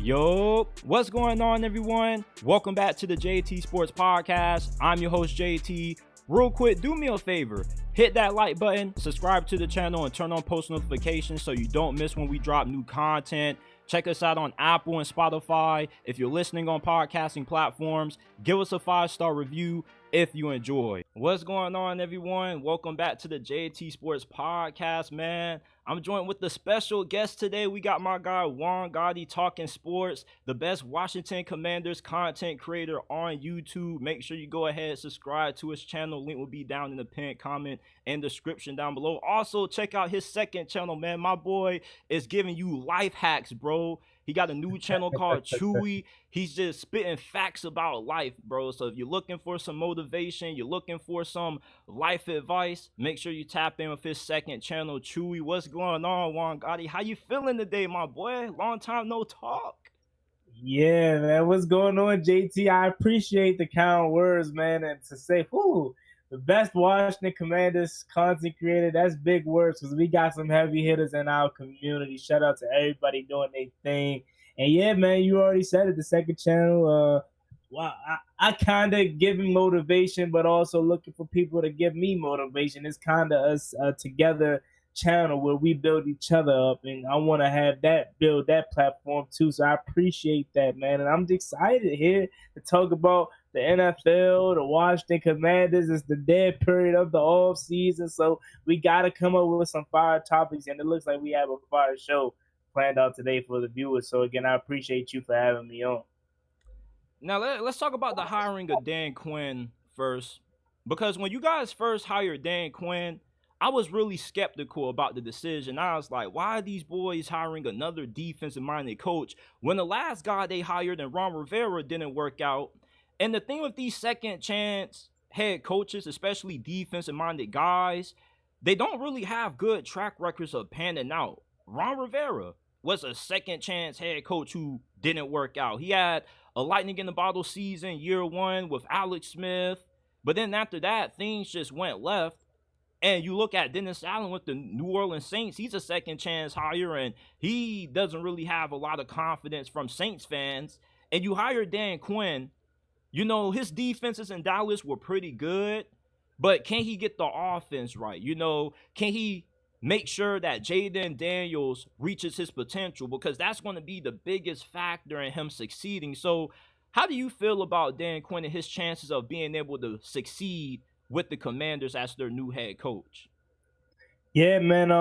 Yo, what's going on, everyone? Welcome back to the JT Sports Podcast. I'm your host, JT. Real quick, do me a favor. Hit that like button, subscribe to the channel, and turn on post notifications so you don't miss when we drop new content. Check us out on Apple and Spotify. If you're listening on podcasting platforms, give us a 5-star review if you enjoy. What's going on, everyone? Welcome back to the JT Sports Podcast, man. I'm joined with the special guest today. We got my guy Juan Gotti talking sports, the best Washington Commanders content creator on YouTube. Make sure you go ahead and subscribe to his channel. Link will be down in the pinned comment and description down below. Also, check out his second channel, man. My boy is giving you life hacks, bro. He got a new channel called Chewy. He's just spitting facts about life, bro. So if you're looking for some motivation, you're looking for some life advice, make sure you tap in with his second channel, Chewy. What's going on, Juan Gotti? How you feeling today, my boy? Long time no talk. Yeah, man. What's going on, JT? I appreciate the kind words, man. And to say, whoo, the best Washington Commanders content creator, that's big words because we got some heavy hitters in our community. Shout out to everybody doing their thing. And yeah, man, you already said it, the second channel. Well, I kind of giving motivation, but also looking for people to give me motivation. It's kind of us together channel where we build each other up, and I want to have that build that platform too. So I appreciate that, man, and I'm excited here to talk about the NFL, the Washington Commanders. It's the dead period of the off season, so we got to come up with some fire topics, and it looks like we have a fire show planned out today for the viewers. So again, I appreciate you for having me on. Now let's talk about the hiring of Dan Quinn first, because when you guys first hired Dan Quinn, I was really skeptical about the decision. I was like, why are these boys hiring another defensive-minded coach when the last guy they hired in Ron Rivera didn't work out? And the thing with these second-chance head coaches, especially defensive-minded guys, they don't really have good track records of panning out. Ron Rivera was a second-chance head coach who didn't work out. He had a lightning-in-the-bottle season year one with Alex Smith, but then after that, things just went left. And you look at Dennis Allen with the New Orleans Saints, he's a second chance hire, and he doesn't really have a lot of confidence from Saints fans. And you hire Dan Quinn, you know, his defenses in Dallas were pretty good, but can he get the offense right? You know, can he make sure that Jayden Daniels reaches his potential? Because that's going to be the biggest factor in him succeeding. So how do you feel about Dan Quinn and his chances of being able to succeed with the Commanders as their new head coach? Yeah, man.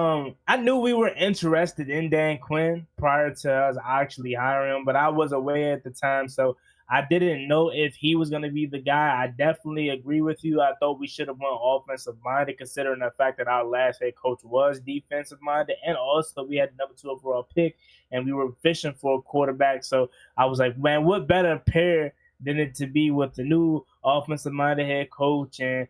I knew we were interested in Dan Quinn prior to us actually hiring him, but I was away at the time, so I didn't know if he was going to be the guy. I definitely agree with you. I thought we should have went offensive minded, considering the fact that our last head coach was defensive minded, and also we had the number 2 overall pick, and we were fishing for a quarterback. So I was like, man, what better pair than it to be with the new offensive minded head coach and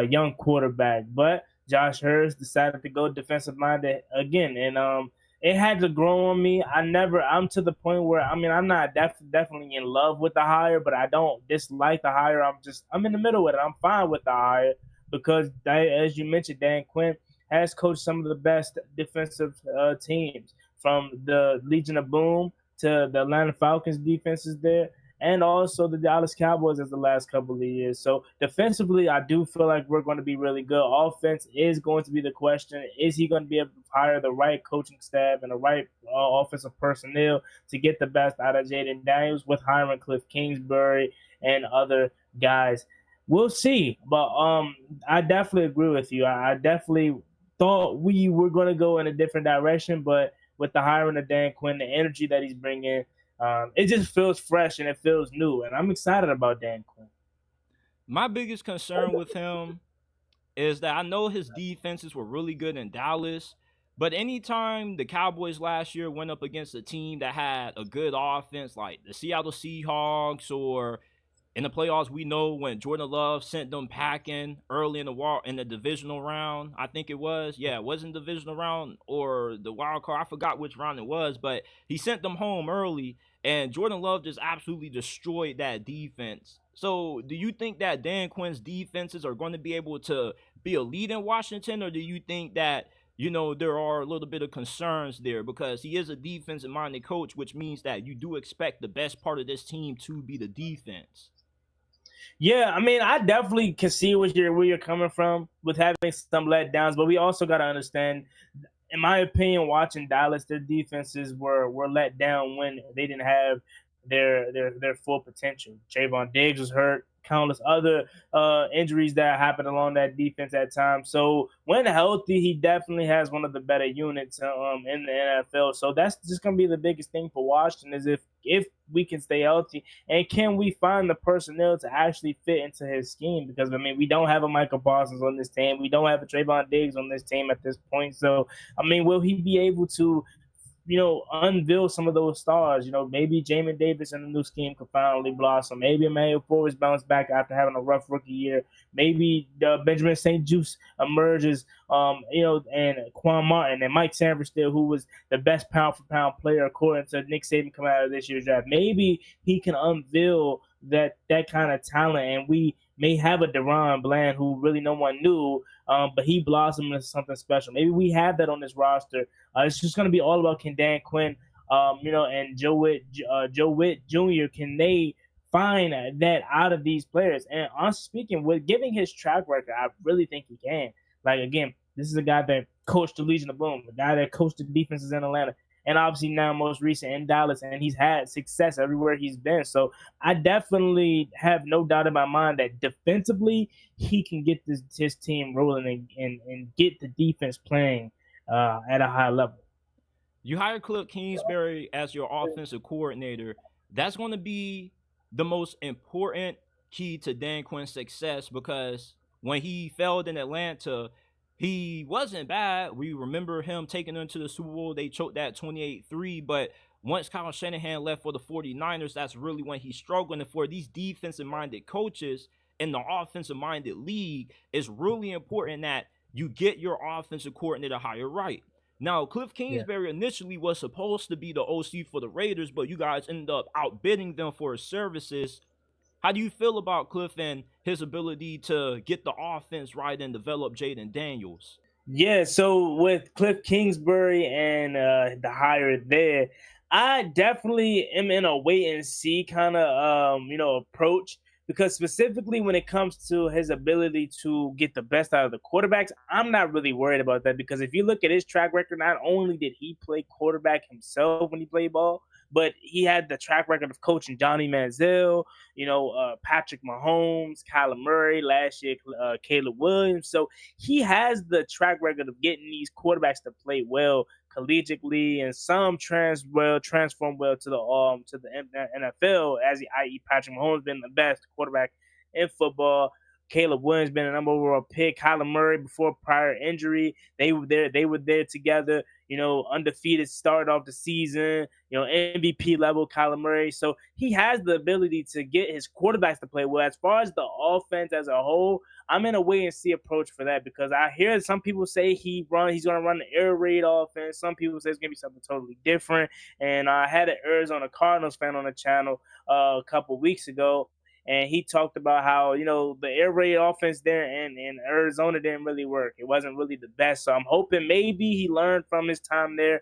young quarterback? But Josh Hurst decided to go defensive minded again, and it had to grow on me. I'm to the point where I'm not definitely in love with the hire, but I don't dislike the hire. I'm in the middle with it. I'm fine with the hire because, as you mentioned, Dan Quinn has coached some of the best defensive teams, from the Legion of Boom to the Atlanta Falcons defenses there, and also the Dallas Cowboys as the last couple of years. So defensively, I do feel like we're going to be really good. Offense is going to be the question. Is he going to be able to hire the right coaching staff and the right offensive personnel to get the best out of Jayden Daniels with hiring Cliff Kingsbury and other guys? We'll see. But I definitely agree with you. I definitely thought we were going to go in a different direction, but with the hiring of Dan Quinn, the energy that he's bringing, it just feels fresh and it feels new, and I'm excited about Dan Quinn. My biggest concern with him is that I know his defenses were really good in Dallas, but anytime the Cowboys last year went up against a team that had a good offense, like the Seattle Seahawks, or in the playoffs, we know when Jordan Love sent them packing early in the divisional round, I think it was. Yeah, it wasn't divisional round or the wild card. I forgot which round it was, but he sent them home early, and Jordan Love just absolutely destroyed that defense. So do you think that Dan Quinn's defenses are going to be able to be a lead in Washington, or do you think that there are a little bit of concerns there because he is a defensive minded coach, which means that you do expect the best part of this team to be the defense. Yeah, I mean, I definitely can see where you're coming from with having some letdowns, but we also got to understand, in my opinion, watching Dallas, their defenses were let down when they didn't have their full potential. Trayvon Diggs was hurt. Countless other injuries that happened along that defense at times. So when healthy, he definitely has one of the better units in the NFL. So that's just gonna be the biggest thing for Washington is if we can stay healthy and can we find the personnel to actually fit into his scheme? Because I mean, we don't have a Michael Parsons on this team, we don't have a Trayvon Diggs on this team at this point. So I mean, will he be able to, unveil some of those stars? Maybe Jamin Davis in the new scheme could finally blossom. Maybe Emmanuel Forbes bounce back after having a rough rookie year. Maybe Benjamin St. Juice emerges, and Quan Martin and Mike Sanford still, who was the best pound for pound player according to Nick Saban coming out of this year's draft. Maybe he can unveil that kind of talent, and we may have a Deron Bland who really no one knew, but he blossomed into something special. Maybe we have that on this roster. It's just going to be all about can Dan Quinn, and Joe Witt Jr. Can they find that out of these players? And honestly speaking, with giving his track record, I really think he can. Like again, this is a guy that coached the Legion of Boom, a guy that coached the defenses in Atlanta, and obviously now most recent in Dallas, and he's had success everywhere he's been. So I definitely have no doubt in my mind that defensively he can get his team rolling and get the defense playing at a high level. You hire Cliff Kingsbury as your offensive coordinator. That's going to be the most important key to Dan Quinn's success because when he failed in Atlanta, he wasn't bad. We remember him taking them to the Super Bowl. They choked that 28-3, but once Kyle Shanahan left for the 49ers, that's really when he struggled. And for these defensive-minded coaches in the offensive-minded league, it's really important that you get your offensive coordinator hired right. Now, Cliff Yeah. Kingsbury initially was supposed to be the OC for the Raiders, but you guys ended up outbidding them for his services. How do you feel about Cliff and his ability to get the offense right and develop Jayden Daniels? Yeah, so with Cliff Kingsbury and the hire there, I definitely am in a wait and see kind of approach, because specifically when it comes to his ability to get the best out of the quarterbacks, I'm not really worried about that, because if you look at his track record, not only did he play quarterback himself when he played ball, but he had the track record of coaching Johnny Manziel, Patrick Mahomes, Kyler Murray, last year Caleb Williams. So he has the track record of getting these quarterbacks to play well collegiately, and some transform well to the NFL. I.e. Patrick Mahomes been the best quarterback in football. Caleb Williams been a number overall pick. Kyler Murray before prior injury, they were there. They were there together. Undefeated start off the season. MVP level Kyler Murray. So he has the ability to get his quarterbacks to play well. As far as the offense as a whole, I'm in a wait and see approach for that, because I hear some people say he's going to run the air raid offense. Some people say it's going to be something totally different. And I had an Arizona Cardinals fan on the channel a couple weeks ago, and he talked about how the air raid offense there in Arizona didn't really work. It wasn't really the best. So I'm hoping maybe he learned from his time there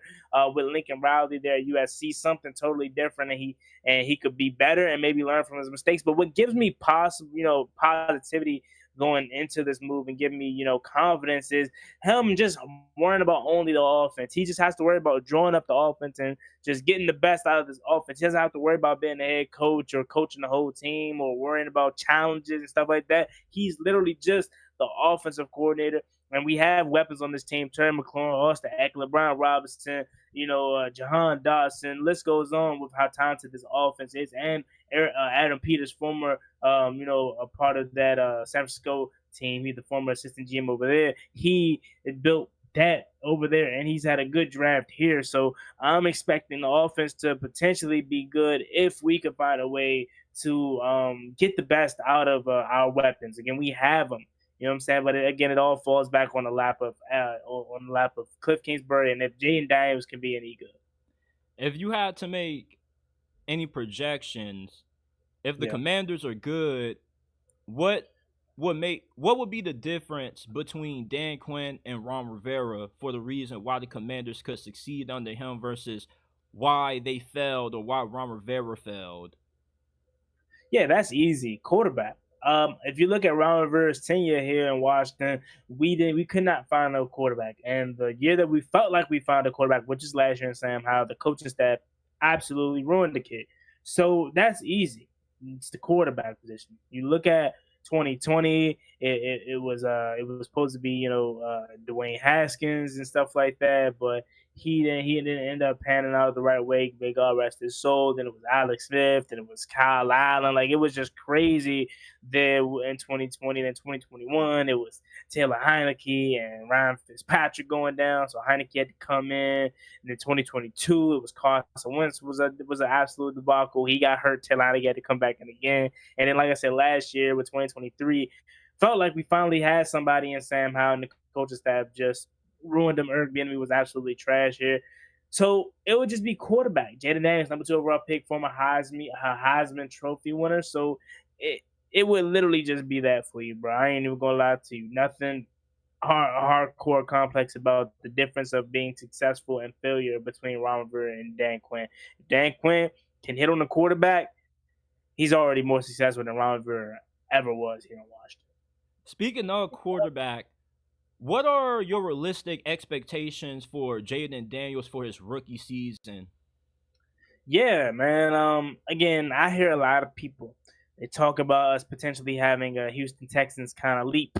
with Lincoln Riley there at USC, something totally different, and he could be better and maybe learn from his mistakes. But what gives me positivity going into this move and giving me confidence is him just worrying about only the offense. He just has to worry about drawing up the offense and just getting the best out of this offense. He doesn't have to worry about being a head coach or coaching the whole team or worrying about challenges and stuff like that. He's literally just the offensive coordinator. And we have weapons on this team: Terry McLaurin, Austin Eckler, Brian Robinson, Jahan Dawson. List goes on with how talented this offense is. And Adam Peters, former, a part of that San Francisco team. He's the former assistant GM over there. He built that over there, and he's had a good draft here. So I'm expecting the offense to potentially be good if we could find a way to get the best out of our weapons. Again, we have them. You know what I'm saying? But again, it all falls back on the lap of Cliff Kingsbury, and if Jayden Daniels can be any good. If you had to make any projections, if the Yeah. Commanders are good, what what would be the difference between Dan Quinn and Ron Rivera for the reason why the Commanders could succeed under him versus why they failed or why Ron Rivera failed? Yeah, that's easy. Quarterback. If you look at Ron Rivera's tenure here in Washington, we could not find a quarterback. And the year that we felt like we found a quarterback, which is last year in Sam Howell, the coaching staff absolutely ruined the kid. So that's easy. It's the quarterback position. You look at 2020, it was supposed to be Dwayne Haskins and stuff like that, but he didn't end up panning out the right way. May God rest his soul. Then it was Alex Smith. Then it was Kyle Allen. Like, it was just crazy there in 2020. Then 2021, it was Taylor Heineke and Ryan Fitzpatrick going down. So Heineke had to come in. And then 2022, it was Carson Wentz was an absolute debacle. He got hurt. Taylor Heineke had to come back in again. And then, like I said, last year with 2023, felt like we finally had somebody in Sam Howell, and the coaching staff just ruined him. Eric Bieniemy was absolutely trash here. So it would just be quarterback. Jayden Daniels, number 2 overall pick, former Heisman Trophy winner. So it would literally just be that for you, bro. I ain't even gonna lie to you. Nothing hardcore complex about the difference of being successful and failure between Ron Rivera and Dan Quinn. If Dan Quinn can hit on the quarterback, he's already more successful than Ron Rivera ever was here in Washington. Speaking of quarterback, what are your realistic expectations for Jayden Daniels for his rookie season? Yeah, man. Again, I hear a lot of people. They talk about us potentially having a Houston Texans kind of leap,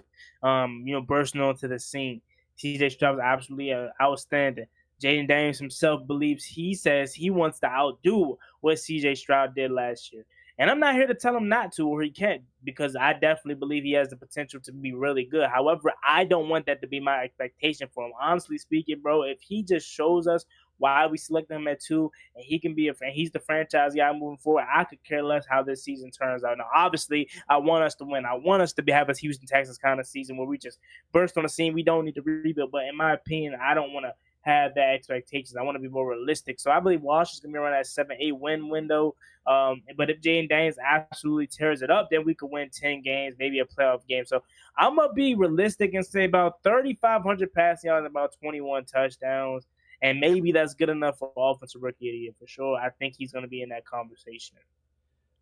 bursting onto the scene. CJ Stroud is absolutely outstanding. Jayden Daniels himself he says he wants to outdo what CJ Stroud did last year. And I'm not here to tell him not to or he can't, because I definitely believe he has the potential to be really good. However, I don't want that to be my expectation for him. Honestly speaking, bro, if he just shows us why we selected him at 2, and he can be he's the franchise guy moving forward, I could care less how this season turns out. Now, obviously, I want us to win. I want us to have a Houston Texans kind of season where we just burst on the scene. We don't need to rebuild. But in my opinion, I don't want to have that expectations. I want to be more realistic. So I believe Washington's gonna be around that 7-8 win window. But if Jayden Daniels absolutely tears it up, then we could win 10 games, maybe a playoff game. So I'm gonna be realistic and say about 3,500 passing yards, about 21 touchdowns, and maybe that's good enough for offensive rookie of the year for sure. I think he's gonna be in that conversation.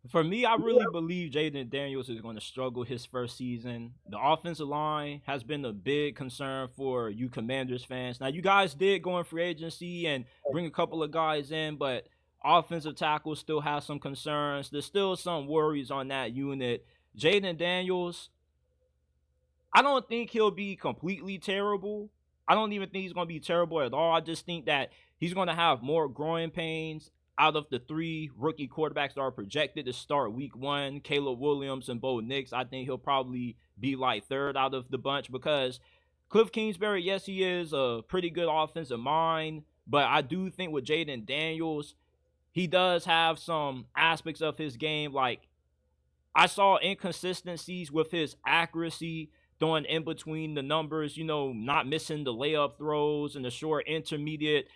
For me, I really believe Jayden Daniels is going to struggle his first season. The offensive line has been a big concern for you Commanders fans. Now, you guys did go in free agency and bring a couple of guys in, but offensive tackle still has some concerns. There's still some worries on that unit. Jayden Daniels, I don't think he'll be completely terrible. I don't even think he's going to be terrible at all. I just think that he's going to have more growing pains out of the 3 rookie quarterbacks that are projected to start week 1, Caleb Williams and Bo Nix. I think he'll probably be like 3rd out of the bunch because Cliff Kingsbury, yes, he is a pretty good offensive mind, but I do think with Jayden Daniels, he does have some aspects of his game. Like, I saw inconsistencies with his accuracy, throwing in between the numbers, not missing the layup throws and the short intermediate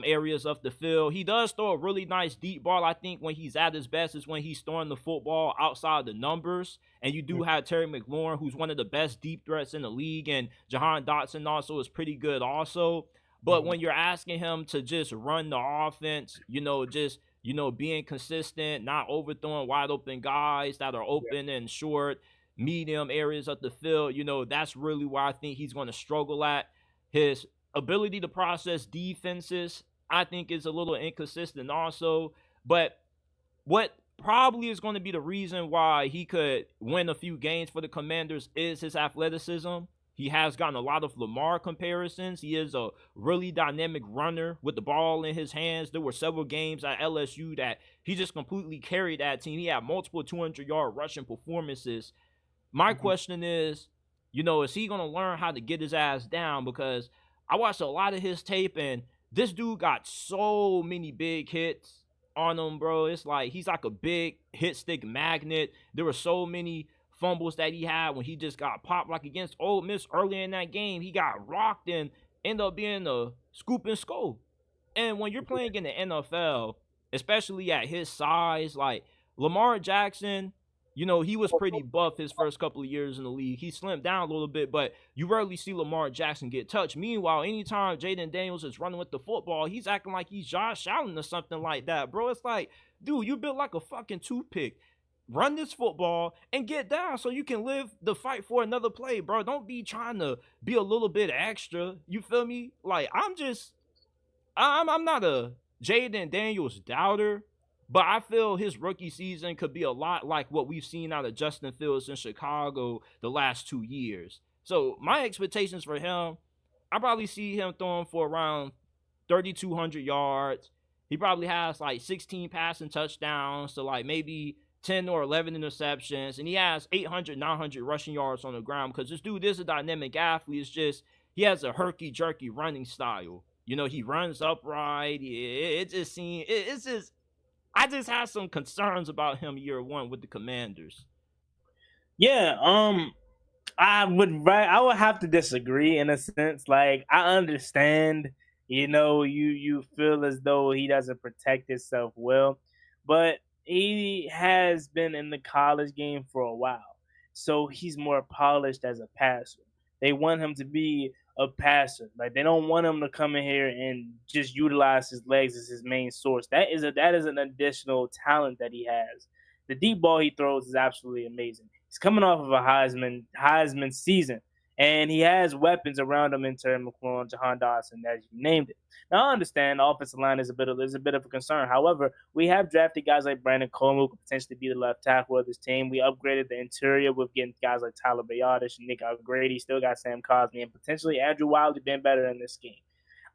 areas of the field. He does throw a really nice deep ball. I think when he's at his best is when he's throwing the football outside the numbers. And you do have Terry McLaurin, who's one of the best deep threats in the league, and Jahan Dotson also is pretty good also. But when you're asking him to just run the offense, being consistent, not overthrowing wide open guys that are open and short, medium areas of the field, that's really where I think he's going to struggle at. His ability to process defenses, I think, is a little inconsistent also. But what probably is going to be the reason why he could win a few games for the Commanders is his athleticism. He has gotten a lot of Lamar comparisons. He is a really dynamic runner with the ball in his hands. There were several games at LSU that he just completely carried that team. He had multiple 200-yard rushing performances. My question is he going to learn how to get his ass down? Because I watched a lot of his tape, and this dude got so many big hits on him, bro. It's like he's like a big hit stick magnet. There were so many fumbles that he had when he just got popped. Like against Ole Miss earlier in that game, he got rocked and ended up being a scoop and scope. And when you're playing in the NFL, especially at his size, like Lamar Jackson, You know, he was pretty buff his first couple of years in the league. He slimmed down a little bit, but you rarely see Lamar Jackson get touched. Meanwhile, anytime Jayden Daniels is running with the football, he's acting like he's Josh Allen or something like that, bro. It's like, dude, you built like a fucking toothpick. Run this football and get down so you can live the fight for another play, bro. Don't be trying to be a little bit extra. You feel me? Like, I'm not a Jayden Daniels doubter, but I feel his rookie season could be a lot like what we've seen out of Justin Fields in Chicago the last 2 years. So my expectations for him, I probably see him throwing for around 3,200 yards. He probably has like 16 passing touchdowns to like maybe 10 or 11 interceptions, and he has 800, 900 rushing yards on the ground because this dude is a dynamic athlete. It's just he has a herky-jerky running style. You know, he runs upright. It just seems it's just I just have some concerns about him year one with the Commanders. Yeah, I would have to disagree in a sense. Like I understand, you feel as though he doesn't protect himself well, but he has been in the college game for a while. So he's more polished as a passer. They want him to be a passer. Like they don't want him to come in here and just utilize his legs as his main source. That is an additional talent that he has. The deep ball he throws is absolutely amazing. He's coming off of a Heisman season, and he has weapons around him in Terry McLaurin, Jahan Dawson, as you named it. Now I understand the offensive line is a bit of a concern. However, we have drafted guys like Brandon Coleman who could potentially be the left tackle of this team. We upgraded the interior with getting guys like Tyler Bayardish and Nick O'Grady. Still got Sam Cosmi and potentially Andrew Wiley being better in this game.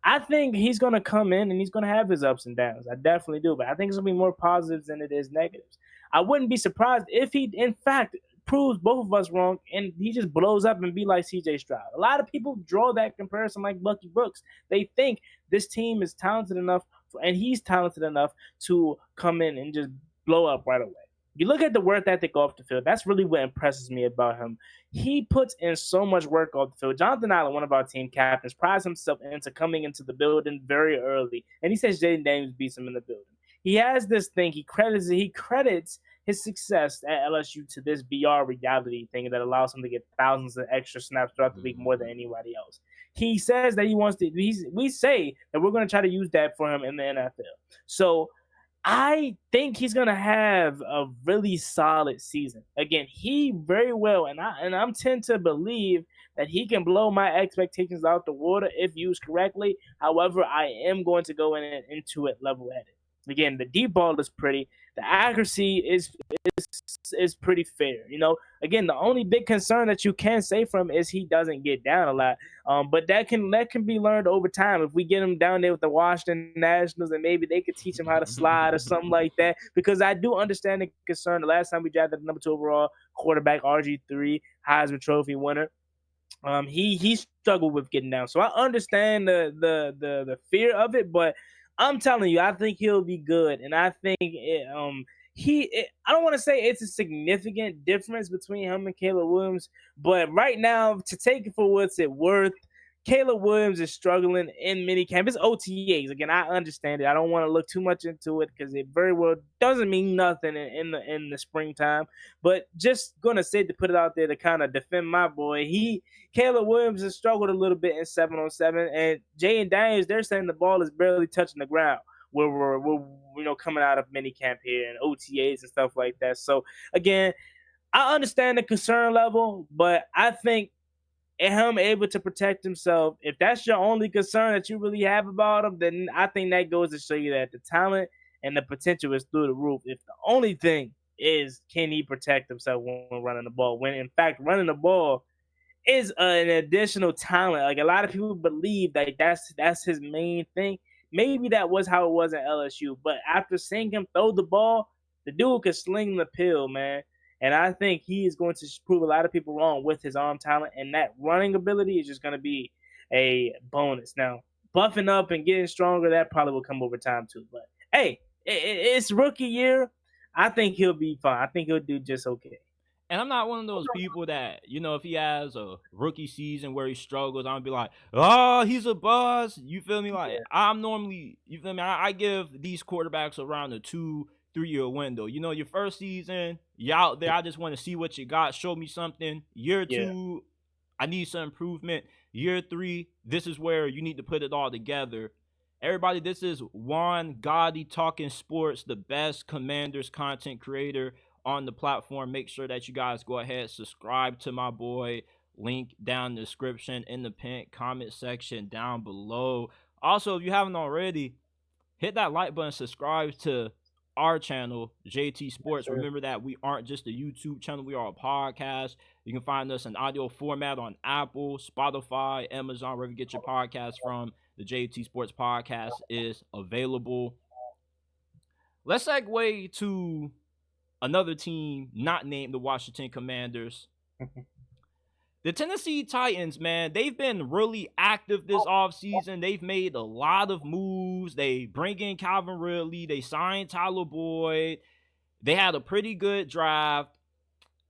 I think he's going to come in and he's going to have his ups and downs. I definitely do, but I think it's going to be more positives than it is negatives. I wouldn't be surprised if he, in fact, proves both of us wrong and he just blows up and be like CJ Stroud. A lot of people draw that comparison like Bucky Brooks. They think this team is talented enough and he's talented enough to come in and just blow up right away. You look at the work ethic off the field. That's really what impresses me about him. He puts in so much work off the field. Jonathan Allen, one of our team captains, prides himself into coming into the building very early, and he says Jayden Daniels beats him in the building. He has this thing. He credits his success at LSU to this VR reality thing that allows him to get thousands of extra snaps throughout the week more than anybody else. He says that he wants to. We say that we're going to try to use that for him in the NFL. So I think he's gonna have a really solid season. Again, he very well, and I'm tend to believe that he can blow my expectations out the water if used correctly. However, I am going to go into it level-headed. Again, the deep ball is pretty. The accuracy is pretty fair. Again, the only big concern that you can say from him is he doesn't get down a lot. But that can be learned over time. If we get him down there with the Washington Nationals, and maybe they could teach him how to slide or something like that. Because I do understand the concern. The last time we drafted the number 2 overall quarterback, RG3, Heisman Trophy winner, he struggled with getting down. So I understand the fear of it, but I'm telling you, I think he'll be good, and I think I don't want to say it's a significant difference between him and Caleb Williams, but right now, to take it for what's it worth, Caleb Williams is struggling in minicamp. It's OTAs. Again, I understand it. I don't want to look too much into it because it very well doesn't mean nothing in the springtime. But just gonna say to put it out there to kind of defend my boy. Caleb Williams has struggled a little bit in 7-on-7, and Jayden Daniels, they're saying the ball is barely touching the ground. Where we're coming out of minicamp here and OTAs and stuff like that. So again, I understand the concern level, but I think him able to protect himself, if that's your only concern that you really have about him, then I think that goes to show you that the talent and the potential is through the roof. If the only thing is can he protect himself when running the ball, when in fact running the ball is an additional talent. Like a lot of people believe that that's his main thing. Maybe that was how it was at LSU, but after seeing him throw the ball, the dude could sling the pill, man. And I think he is going to prove a lot of people wrong with his arm talent, and that running ability is just going to be a bonus. Now, buffing up and getting stronger, that probably will come over time too. But hey, it's rookie year. I think he'll be fine. I think he'll do just okay. And I'm not one of those people that, if he has a rookie season where he struggles, I'm going to be like, oh, he's a buzz. You feel me? Like, I'm normally, you feel me? I give these quarterbacks around a 2 3-year window. You know, your first season, you out there. I just want to see what you got. Show me something. Year Yeah. two, I need some improvement. Year three, this is where you need to put it all together. Everybody, this is Juan Gotti talking sports, the best Commanders content creator on the platform. Make sure that you guys go ahead, subscribe to my boy. Link down in the description, in the pinned comment section down below. Also, if you haven't already, hit that like button, subscribe to our channel, JT Sports. Sure. Remember that we aren't just a YouTube channel, we are a podcast. You can find us in audio format on Apple, Spotify, Amazon, wherever you get your podcast from. The JT Sports Podcast is available. Let's segue to another team not named the Washington Commanders. The Tennessee Titans, man, they've been really active this offseason. They've made a lot of moves. They bring in Calvin Ridley. They signed Tyler Boyd. They had a pretty good draft.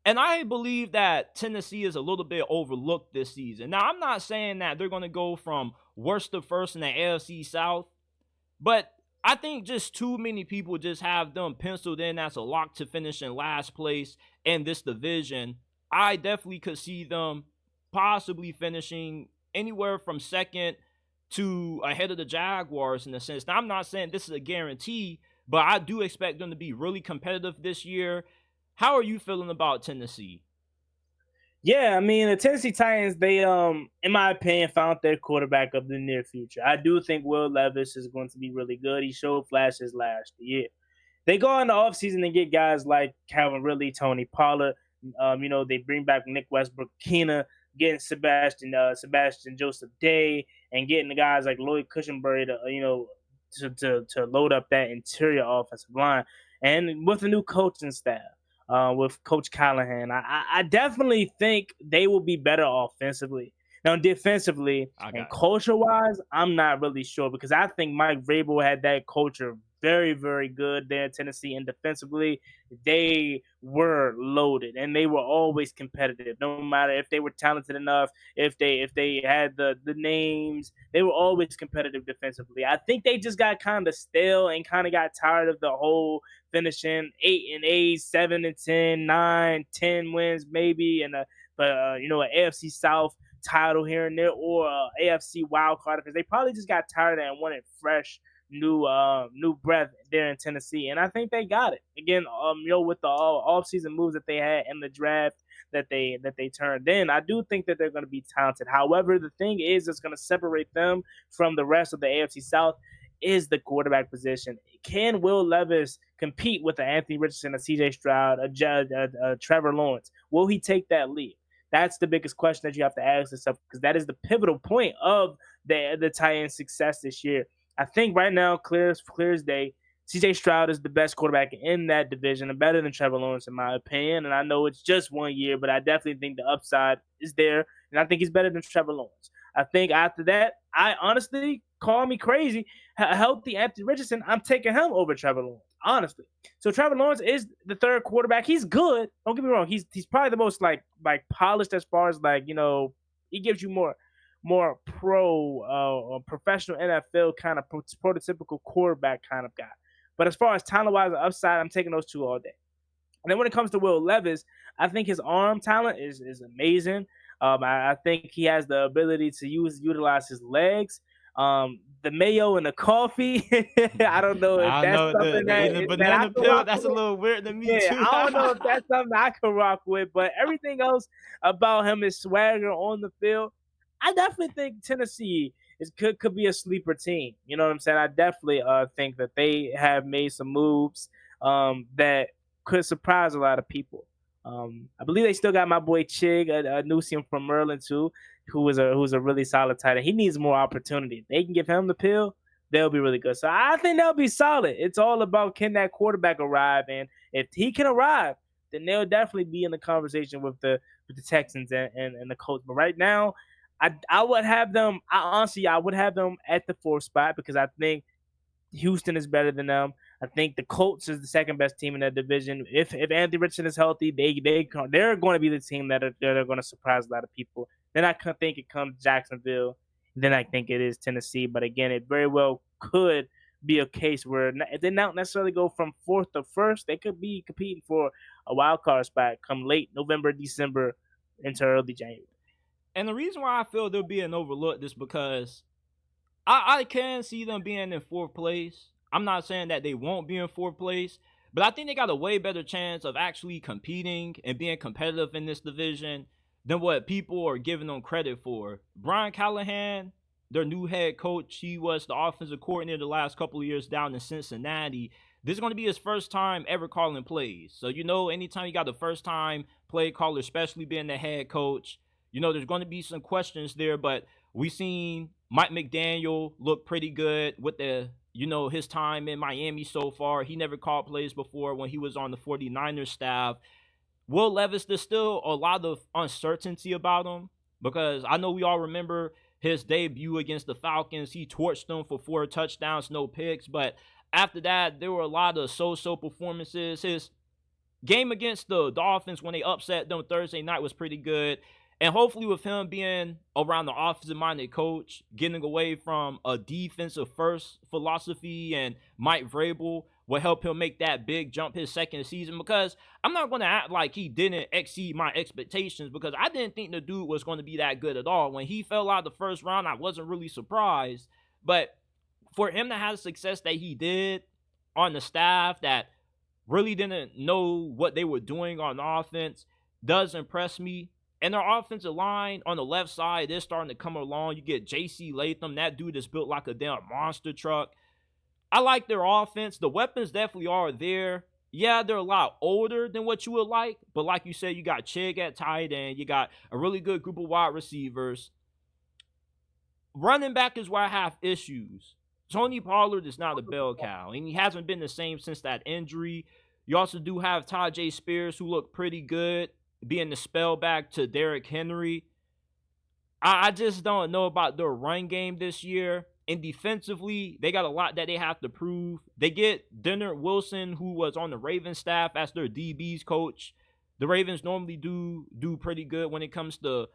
And I believe that Tennessee is a little bit overlooked this season. Now, I'm not saying that they're going to go from worst to first in the AFC South, but I think just too many people just have them penciled in as a lock to finish in last place in this division. I definitely could see them possibly finishing anywhere from second to ahead of the Jaguars in a sense. Now, I'm not saying this is a guarantee, but I do expect them to be really competitive this year. How are you feeling about Tennessee? Yeah, I mean, the Tennessee Titans, they, in my opinion, found their quarterback of the near future. I do think Will Levis is going to be really good. He showed flashes last year. They go in the offseason and get guys like Calvin Ridley, Tony Pollard. They bring back Nick Westbrook, Keena, getting Sebastian Joseph Day, and getting the guys like Lloyd Cushenberry to load up that interior offensive line, and with a new coaching staff. With Coach Callahan, I definitely think they will be better offensively. Now, defensively and culture-wise, I'm not really sure because I think Mike Vrabel had that culture very, very good there in Tennessee. And defensively, they were loaded and they were always competitive. No matter if they were talented enough, if they had the names, they were always competitive defensively. I think they just got kind of stale and kind of got tired of the whole finishing 8-8, 7-10, 9-10 wins maybe, and an AFC South title here and there, or AFC wild card, because they probably just got tired of it and wanted fresh new breath there in Tennessee, and I think they got it again. With the offseason moves that they had in the draft that they turned in, I do think that they're going to be talented. However, the thing is, that's going to separate them from the rest of the AFC South is the quarterback position. Can Will Levis compete with an Anthony Richardson, a CJ Stroud, a Trevor Lawrence? Will he take that leap? That's the biggest question that you have to ask yourself, because that is the pivotal point of the Titans' success this year. I think right now, clear as day, CJ Stroud is the best quarterback in that division and better than Trevor Lawrence, in my opinion. And I know it's just 1 year, but I definitely think the upside is there. And I think he's better than Trevor Lawrence. I think after that, I honestly, call me crazy, healthy Anthony Richardson, I'm taking him over Trevor Lawrence, honestly. So Trevor Lawrence is the third quarterback. He's good. Don't get me wrong. He's probably the most like polished as far as he gives you more professional NFL kind of prototypical quarterback kind of guy. But as far as talent-wise and upside, I'm taking those two all day. And then when it comes to Will Levis, I think his arm talent is amazing. I think he has the ability to utilize his legs. The mayo and the coffee. I don't know if that's something the banana peel. That's a little weird to me too. I don't know if that's something I can rock with, but everything else about him is swagger on the field. I definitely think Tennessee could be a sleeper team. You know what I'm saying? I definitely think that they have made some moves that could surprise a lot of people. I believe they still got my boy Chig, a Newsium from Maryland too, who's a really solid tight end. He needs more opportunity. If they can give him the pill, they'll be really good. So I think they'll be solid. It's all about, can that quarterback arrive, and if he can arrive, then they'll definitely be in the conversation with the Texans and the coach. But right now, I would have them. I would have them at the fourth spot, because I think Houston is better than them. I think the Colts is the second best team in that division. If Anthony Richardson is healthy, they're going to be the team that are going to surprise a lot of people. Then I think it comes Jacksonville. Then I think it is Tennessee. But again, it very well could be a case where if they not necessarily go from fourth to first, they could be competing for a wild card spot come late November, December into early January. And the reason why I feel they're being overlooked is because I can see them being in fourth place. I'm not saying that they won't be in fourth place, but I think they got a way better chance of actually competing and being competitive in this division than what people are giving them credit for. Brian Callahan, their new head coach, he was the offensive coordinator the last couple of years down in Cincinnati. This is going to be his first time ever calling plays. So, anytime you got the first time play caller, especially being the head coach, there's going to be some questions there, but we seen Mike McDaniel look pretty good with his time in Miami so far. He never called plays before when he was on the 49ers staff. Will Levis, there's still a lot of uncertainty about him because I know we all remember his debut against the Falcons. He torched them for 4 touchdowns, no picks. But after that, there were a lot of so-so performances. His game against the Dolphins when they upset them Thursday night was pretty good. And hopefully with him being around the offensive-minded coach, getting away from a defensive-first philosophy, and Mike Vrabel will help him make that big jump his second season, because I'm not going to act like he didn't exceed my expectations, because I didn't think the dude was going to be that good at all. When he fell out of the first round, I wasn't really surprised. But for him to have the success that he did on the staff that really didn't know what they were doing on offense does impress me. And their offensive line on the left side is starting to come along. You get J.C. Latham. That dude is built like a damn monster truck. I like their offense. The weapons definitely are there. Yeah, they're a lot older than what you would like. But like you said, you got Chig at tight end. You got a really good group of wide receivers. Running back is where I have issues. Tony Pollard is not a bell cow, and he hasn't been the same since that injury. You also do have Tajay Spears, who look pretty good, being the spell back to Derrick Henry. I just don't know about their run game this year. And defensively, they got a lot that they have to prove. They get Leonard Wilson, who was on the Ravens staff as their DBs coach. The Ravens normally do pretty good when it comes to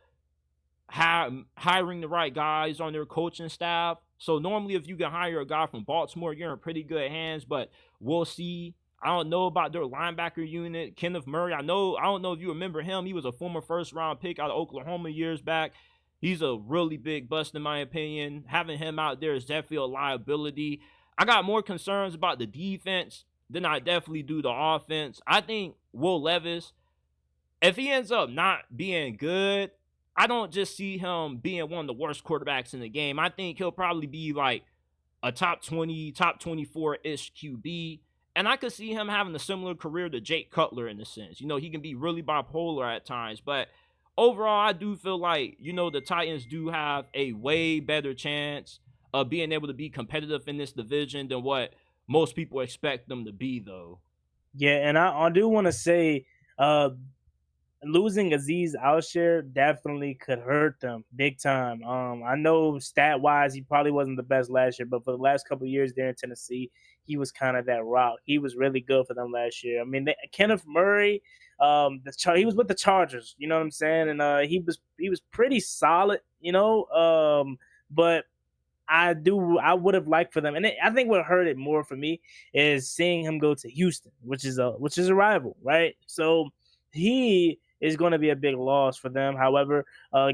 hiring the right guys on their coaching staff. So normally if you can hire a guy from Baltimore, you're in pretty good hands, but we'll see. I don't know about their linebacker unit. Kenneth Murray, I don't know if you remember him. He was a former first-round pick out of Oklahoma years back. He's a really big bust in my opinion. Having him out there is definitely a liability. I got more concerns about the defense than I definitely do the offense. I think Will Levis, if he ends up not being good, I don't just see him being one of the worst quarterbacks in the game. I think he'll probably be like a top 20, top 24-ish QB. And I could see him having a similar career to Jake Cutler in a sense. He can be really bipolar at times. But overall, I do feel like, the Titans do have a way better chance of being able to be competitive in this division than what most people expect them to be, though. Yeah, and I do want to say losing Aziz Alshire definitely could hurt them big time. I know stat wise he probably wasn't the best last year, but for the last couple of years there in Tennessee, he was kind of that rock. He was really good for them last year. I mean, Kenneth Murray, he was with the Chargers. You know what I'm saying? And he was pretty solid. But I would have liked for them, and I think what hurt it more for me is seeing him go to Houston, which is a rival, right? So he is going to be a big loss for them. However,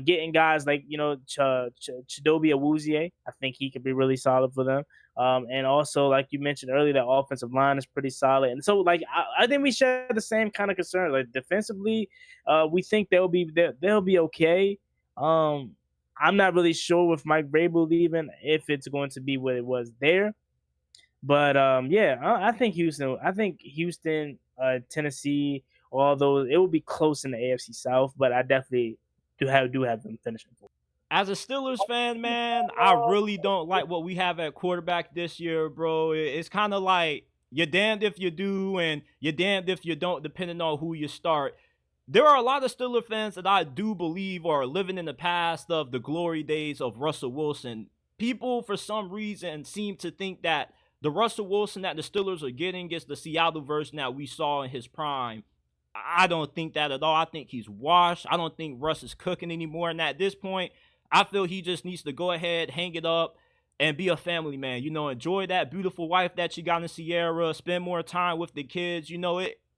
getting guys like Chidobe Awuzie, I think he could be really solid for them. And also, like you mentioned earlier, that offensive line is pretty solid. And so, I think we share the same kind of concern. Like defensively, we think they'll be okay. I'm not really sure with Mike Vrabel leaving if it's going to be what it was there. But I think Houston, Tennessee, although it will be close in the AFC South, but I definitely do have them finishing. As a Steelers fan, man, I really don't like what we have at quarterback this year, bro. It's kind of like you're damned if you do and you're damned if you don't, depending on who you start. There are a lot of Steelers fans that I do believe are living in the past of the glory days of Russell Wilson. People, for some reason, seem to think that the Russell Wilson that the Steelers are getting is the Seattle version that we saw in his prime. I don't think that at all. I think he's washed. I don't think Russ is cooking anymore. And at this point, I feel he just needs to go ahead, hang it up, and be a family man. Enjoy that beautiful wife that you got in Sierra. Spend more time with the kids.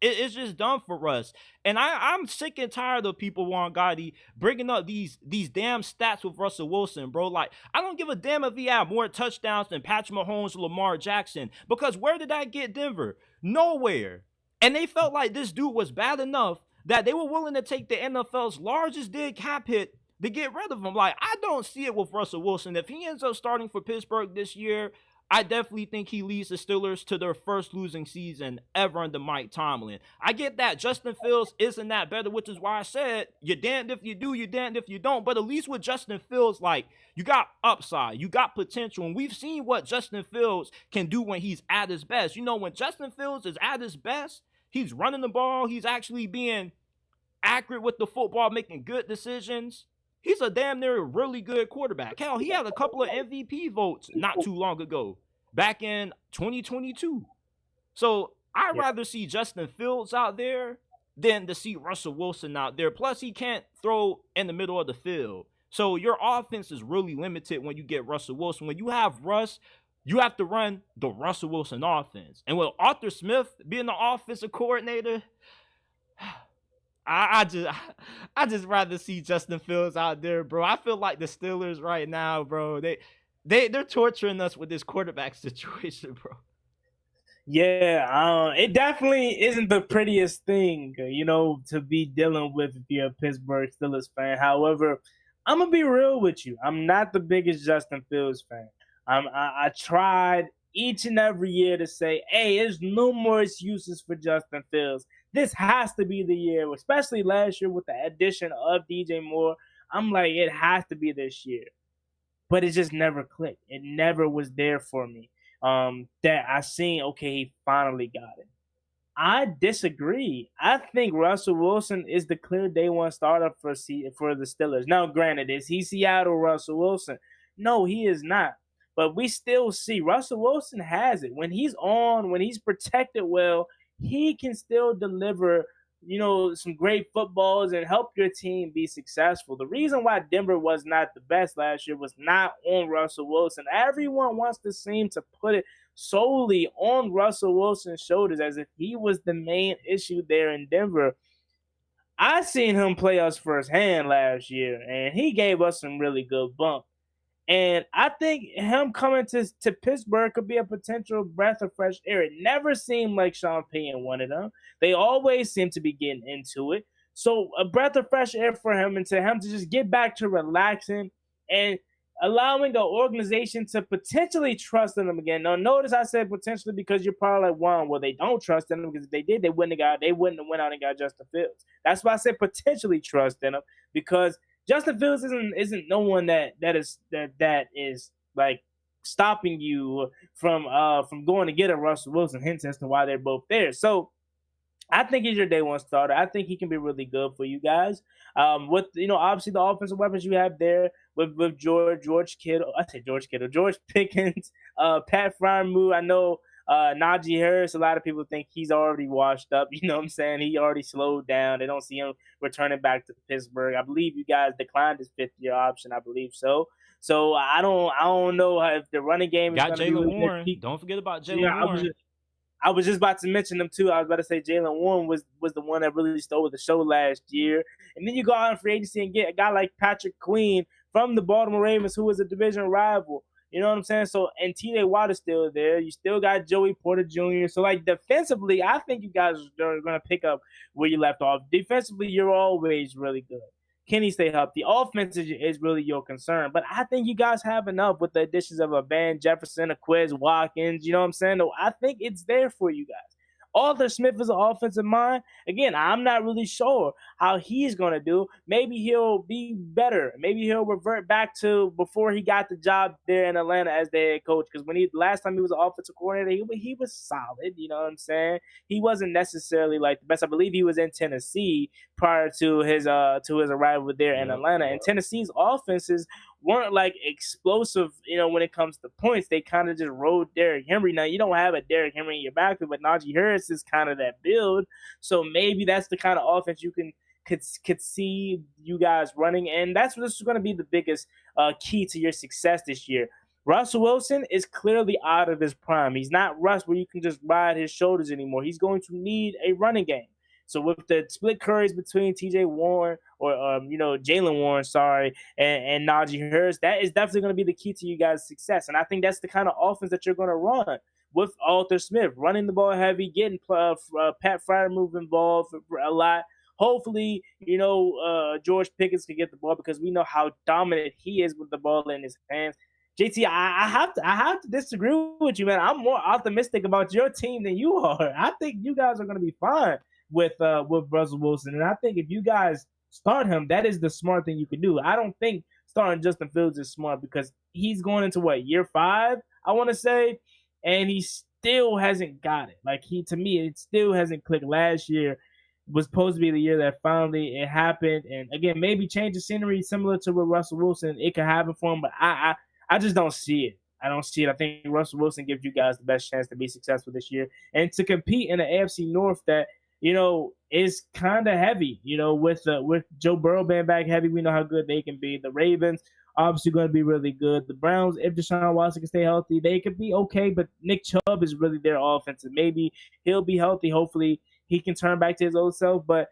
It's just done for us. And I'm sick and tired of people, Juan Gotti, bringing up these damn stats with Russell Wilson, bro. Like, I don't give a damn if he had more touchdowns than Patrick Mahomes or Lamar Jackson, because where did that get Denver? Nowhere. And they felt like this dude was bad enough that they were willing to take the NFL's largest dead cap hit to get rid of him. Like, I don't see it with Russell Wilson. If he ends up starting for Pittsburgh this year, I definitely think he leads the Steelers to their first losing season ever under Mike Tomlin. I get that Justin Fields isn't that better, which is why I said you're damned if you do, you're damned if you don't. But at least with Justin Fields, like, you got upside, you got potential. And we've seen what Justin Fields can do when he's at his best. When Justin Fields is at his best, he's running the ball, he's actually being accurate with the football, making good decisions. He's a damn near really good quarterback. Hell, he had a couple of MVP votes not too long ago, back in 2022. So I'd rather see Justin Fields out there than to see Russell Wilson out there. Plus, he can't throw in the middle of the field. So your offense is really limited when you get Russell Wilson. When you have Russ, you have to run the Russell Wilson offense. And with Arthur Smith being the offensive coordinator, I just rather see Justin Fields out there, bro. I feel like the Steelers right now, bro, they're torturing us with this quarterback situation, bro. Yeah, it definitely isn't the prettiest thing, to be dealing with if you're a Pittsburgh Steelers fan. However, I'm gonna be real with you. I'm not the biggest Justin Fields fan. I tried each and every year to say, hey, there's no more excuses for Justin Fields. This has to be the year, especially last year with the addition of DJ Moore. I'm like, it has to be this year. But it just never clicked. It never was there for me. That I seen, okay, he finally got it. I disagree. I think Russell Wilson is the clear day one starter for the Steelers. Now, granted, is he Seattle Russell Wilson? No, he is not. But we still see Russell Wilson has it. When he's on, when he's protected well, he can still deliver, some great footballs and help your team be successful. The reason why Denver was not the best last year was not on Russell Wilson. Everyone wants to seem to put it solely on Russell Wilson's shoulders as if he was the main issue there in Denver. I seen him play us firsthand last year, and he gave us some really good bump. And I think him coming to Pittsburgh could be a potential breath of fresh air. It never seemed like Sean Payton wanted him. They always seem to be getting into it. So a breath of fresh air for him, and to him to just get back to relaxing and allowing the organization to potentially trust in him again. Now, notice I said potentially because you're probably like, wow, well, they don't trust in him, because if they did, they wouldn't have went out and got Justin Fields. That's why I said potentially trust in him, because Justin Fields isn't no one that is like stopping you from going to get a Russell Wilson. Hence as to why they're both there. So I think he's your day one starter. I think he can be really good for you guys. With obviously the offensive weapons you have there with George Kittle. I say George Kittle, George Pickens, Pat Fryermuth. I know Najee Harris, a lot of people think he's already washed up. You know what I'm saying? He already slowed down. They don't see him returning back to Pittsburgh. I believe you guys declined his 5th-year option. I believe so. So I don't know if the running game is got Jaylen Warren. Don't forget about Jaylen Warren. I was just about to mention them too. I was about to say Jaylen Warren was the one that really stole the show last year. And then you go out in free agency and get a guy like Patrick Queen from the Baltimore Ravens, who is a division rival. You know what I'm saying? So, and T.J. Watt is still there. You still got Joey Porter Jr. So, like, defensively, I think you guys are going to pick up where you left off. Defensively, you're always really good. Can he stay healthy? Offense is really your concern. But I think you guys have enough with the additions of a Van Jefferson, a Quez Watkins. You know what I'm saying? No, I think it's there for you guys. Arthur Smith is an offensive mind. Again, I'm not really sure how he's going to do. Maybe he'll be better. Maybe he'll revert back to before he got the job there in Atlanta as the head coach. Because last time he was an offensive coordinator, he was solid. You know what I'm saying? He wasn't necessarily like the best. I believe he was in Tennessee prior to his arrival there in Atlanta. And Tennessee's offenses weren't like explosive, when it comes to points. They kind of just rode Derrick Henry. Now, you don't have a Derrick Henry in your backfield, but Najee Harris is kind of that build. So maybe that's the kind of offense you could see you guys running. And this is going to be the biggest key to your success this year. Russell Wilson is clearly out of his prime. He's not Russ where you can just ride his shoulders anymore. He's going to need a running game. So with the split curries between T.J. Warren or Jalen Warren, sorry, and Najee Harris, that is definitely going to be the key to you guys' success. And I think that's the kind of offense that you're going to run with Arthur Smith, running the ball heavy, getting Pat Freiermuth involved a lot. Hopefully, George Pickens can get the ball because we know how dominant he is with the ball in his hands. JT, I have to disagree with you, man. I'm more optimistic about your team than you are. I think you guys are going to be fine with Russell Wilson, and I think if you guys start him, that is the smart thing you can do. I don't think starting Justin Fields is smart because he's going into year 5, I want to say, and he still hasn't got it. Like to me, it still hasn't clicked. Last year was supposed to be the year that finally it happened, and again, maybe change the scenery similar to with Russell Wilson, it could happen for him, but I just don't see it. I don't see it. I think Russell Wilson gives you guys the best chance to be successful this year and to compete in the AFC North that, is kind of heavy, with Joe Burrow being back heavy. We know how good they can be. The Ravens obviously going to be really good. The Browns, if Deshaun Watson can stay healthy, they could be okay, but Nick Chubb is really their offensive. Maybe he'll be healthy. Hopefully he can turn back to his old self, but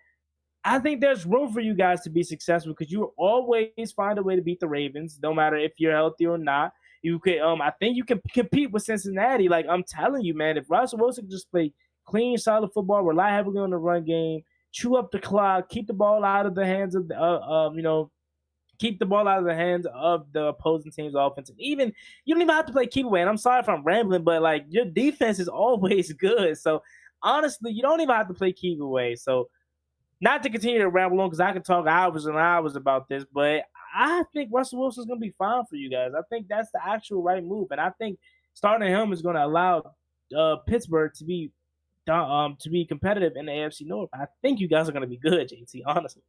I think there's room for you guys to be successful because you always find a way to beat the Ravens, no matter if you're healthy or not. You could, I think you can compete with Cincinnati. Like I'm telling you, man, if Russell Wilson just play clean, solid football, rely heavily on the run game, chew up the clock, keep the ball out of the hands of keep the ball out of the hands of the opposing team's offense. And even you don't even have to play keep away. And I'm sorry if I'm rambling, but like your defense is always good. So honestly, you don't even have to play keep away. So not to continue to ramble on because I can talk hours and hours about this, but I think Russell Wilson's going to be fine for you guys. I think that's the actual right move, and I think starting him is going to allow Pittsburgh to be competitive in the AFC North. I think you guys are going to be good, JT. Honestly,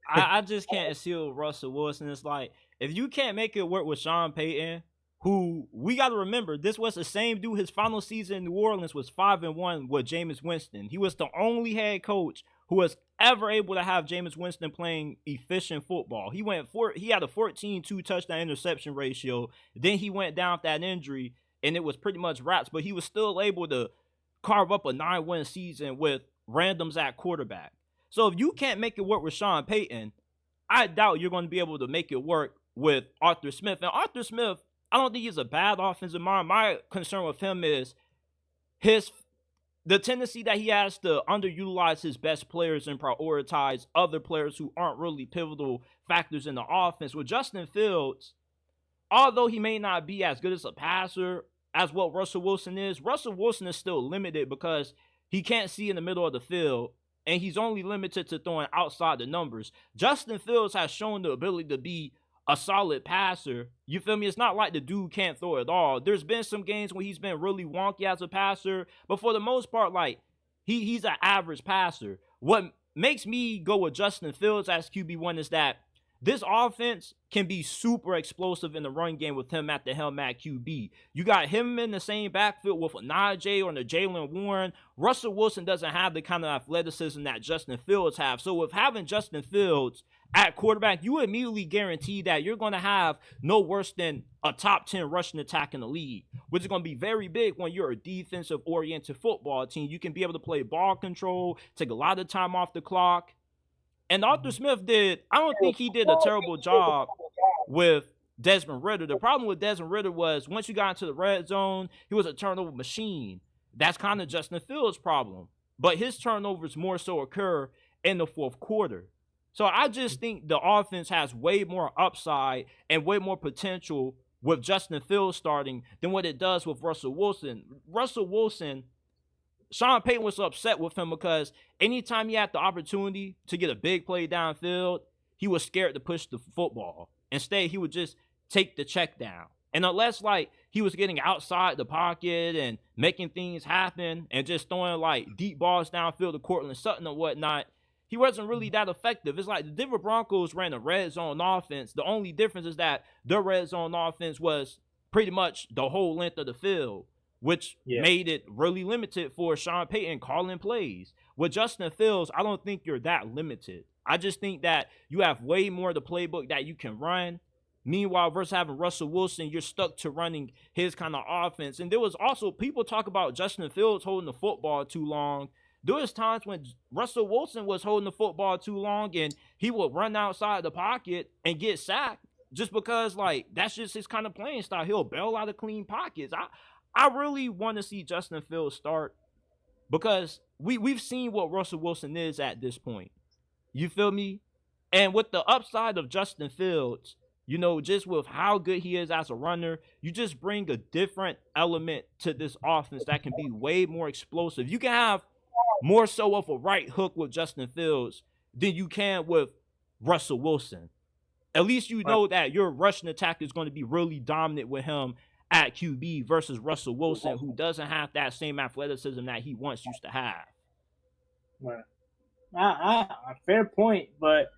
I just can't seal Russell Wilson. It's like if you can't make it work with Sean Payton, who we got to remember, this was the same dude. His final season in New Orleans was 5-1 with Jameis Winston. He was the only head coach who was ever able to have Jameis Winston playing efficient football. He had a 14-2 touchdown interception ratio. Then he went down with that injury, and it was pretty much wraps. But he was still able to carve up a 9-win season with randoms at quarterback. So if you can't make it work with Sean Payton, I doubt you're going to be able to make it work with Arthur Smith. And Arthur Smith, I don't think he's a bad offensive mind. My concern with him is the tendency that he has to underutilize his best players and prioritize other players who aren't really pivotal factors in the offense. With Justin Fields, although he may not be as good as a passer as what Russell Wilson is still limited because he can't see in the middle of the field, and he's only limited to throwing outside the numbers. Justin Fields has shown the ability to be a solid passer. You feel me? It's not like the dude can't throw at all. There's been some games where he's been really wonky as a passer, but for the most part, like he's an average passer. What makes me go with Justin Fields as QB1 is that this offense can be super explosive in the run game with him at the helm at QB. You got him in the same backfield with a Najee or a Jaylen Warren. Russell Wilson doesn't have the kind of athleticism that Justin Fields have. So with having Justin Fields at quarterback, you immediately guarantee that you're going to have no worse than a top 10 rushing attack in the league, which is going to be very big when you're a defensive-oriented football team. You can be able to play ball control, take a lot of time off the clock. And Arthur Smith I don't think he did a terrible job with Desmond Ridder. The problem with Desmond Ridder was once you got into the red zone, he was a turnover machine. That's kind of Justin Fields' problem. But his turnovers more so occur in the fourth quarter. So I just think the offense has way more upside and way more potential with Justin Fields starting than what it does with Russell Wilson. Russell Wilson, Sean Payton was upset with him because anytime he had the opportunity to get a big play downfield, he was scared to push the football. Instead, he would just take the check down. And unless like he was getting outside the pocket and making things happen and just throwing like deep balls downfield to Cortland Sutton or whatnot, he wasn't really that effective. It's like the Denver Broncos ran a red zone offense. The only difference is that their red zone offense was pretty much the whole length of the field, which made it really limited for Sean Payton calling plays. With Justin Fields, I don't think you're that limited. I just think that you have way more of the playbook that you can run. Meanwhile, versus having Russell Wilson, you're stuck to running his kind of offense. And there was also people talk about Justin Fields holding the football too long. There was times when Russell Wilson was holding the football too long and he would run outside the pocket and get sacked just because, like, that's just his kind of playing style. He'll bail out of clean pockets. I really want to see Justin Fields start because we've seen what Russell Wilson is at this point. You feel me? And with the upside of Justin Fields, you know, just with how good he is as a runner, you just bring a different element to this offense that can be way more explosive. You can have more so of a right hook with Justin Fields than you can with Russell Wilson. At least you know that your rushing attack is going to be really dominant with him at QB versus Russell Wilson, who doesn't have that same athleticism that he once used to have. Right. A fair point, but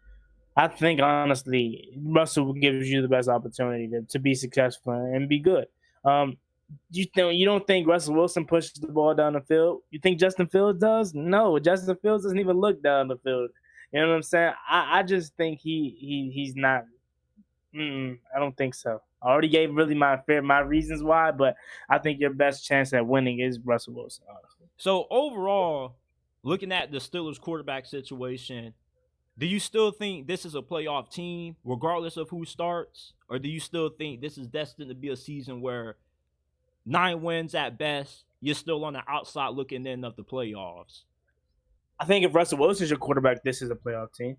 I think honestly, Russell gives you the best opportunity to be successful and be good. You don't think Russell Wilson pushes the ball down the field? You think Justin Fields does? No, Justin Fields doesn't even look down the field. You know what I'm saying? I just think he's not. I don't think so. I already gave really my reasons why, but I think your best chance at winning is Russell Wilson, honestly. So overall, looking at the Steelers quarterback situation, do you still think this is a playoff team, regardless of who starts? Or do you still think this is destined to be a season where 9 wins at best, you're still on the outside looking in of the playoffs? I think if Russell Wilson is your quarterback, this is a playoff team.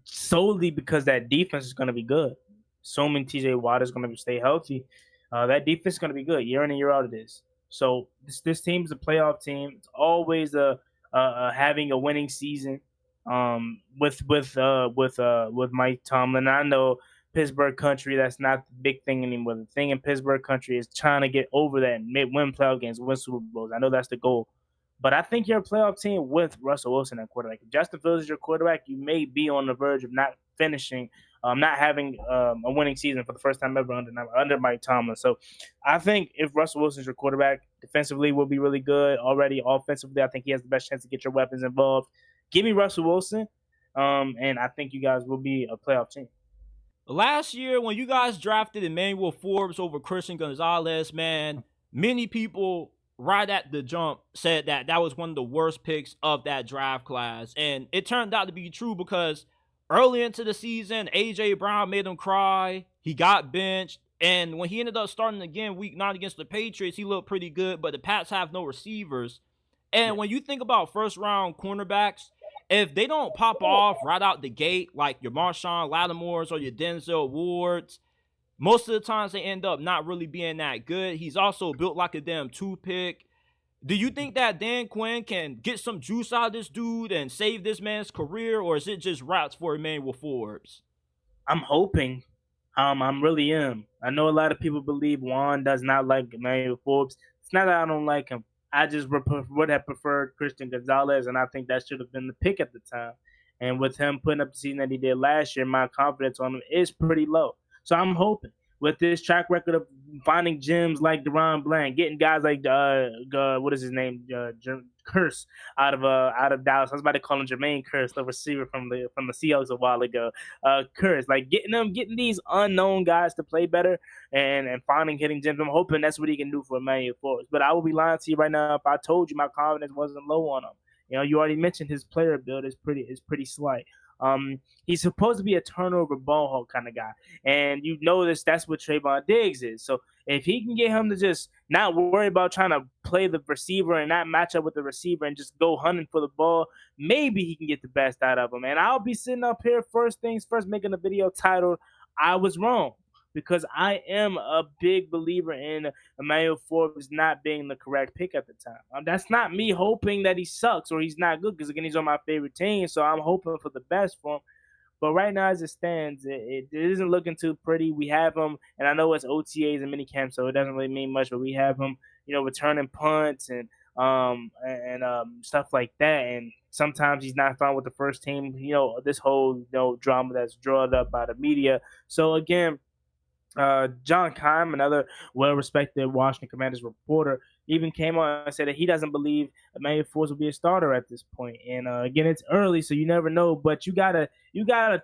Solely because that defense is going to be good. Assuming TJ Watt is going to stay healthy, that defense is going to be good year in and year out. It is. So this team is a playoff team. It's always having a winning season. With Mike Tomlin. I know Pittsburgh country, that's not the big thing anymore. The thing in Pittsburgh country is trying to get over that, win playoff games, win Super Bowls. I know that's the goal. But I think you're a playoff team with Russell Wilson at quarterback. If Justin Fields is your quarterback, you may be on the verge of not finishing, not having a winning season for the first time ever under Mike Tomlin. So I think if Russell Wilson is your quarterback, defensively will be really good already. Offensively, I think he has the best chance to get your weapons involved. Give me Russell Wilson, and I think you guys will be a playoff team. Last year, when you guys drafted Emmanuel Forbes over Christian Gonzalez, man, many people right at the jump said that was one of the worst picks of that draft class. And it turned out to be true because early into the season, A.J. Brown made him cry. He got benched. And when he ended up starting again week 9 against the Patriots, he looked pretty good. But the Pats have no receivers. And when you think about first-round cornerbacks, if they don't pop off right out the gate, like your Marshawn Lattimore's or your Denzel Ward's, most of the times they end up not really being that good. He's also built like a damn toothpick. Do you think that Dan Quinn can get some juice out of this dude and save this man's career, or is it just routes for Emmanuel Forbes? I'm hoping. I really am. I know a lot of people believe Juan does not like Emmanuel Forbes. It's not that I don't like him. I just would have preferred Christian Gonzalez, and I think that should have been the pick at the time. And with him putting up the season that he did last year, my confidence on him is pretty low. So I'm hoping with this track record of finding gems like Deron Blank, getting guys like what is his name, Curse out of Dallas. I was about to call him Jermaine Curse, the receiver from the Seahawks a while ago. Curse, like getting these unknown guys to play better and finding hitting gems. I'm hoping that's what he can do for Emmanuel Forbes. But I would be lying to you right now if I told you my confidence wasn't low on him. You know, you already mentioned his player build is pretty slight. He's supposed to be a turnover ball hawk kind of guy, and you know that's what Trayvon Diggs is. So if he can get him to just not worry about trying to play the receiver and not match up with the receiver and just go hunting for the ball, maybe he can get the best out of him. And I'll be sitting up here first things first, making a video titled "I Was Wrong," because I am a big believer in Emmanuel Forbes not being the correct pick at the time. That's not me hoping that he sucks or he's not good, because, again, he's on my favorite team, so I'm hoping for the best for him. But right now, as it stands, it isn't looking too pretty. We have him, and I know it's OTAs and minicamp, so it doesn't really mean much, but we have him, returning punts and stuff like that. And sometimes he's not found with the first team, this whole drama that's drawn up by the media. So, again, John Keim, another well-respected Washington Commanders reporter, even came on and said that he doesn't believe Emmanuel Forbes will be a starter at this point. And again, it's early, so you never know. But you gotta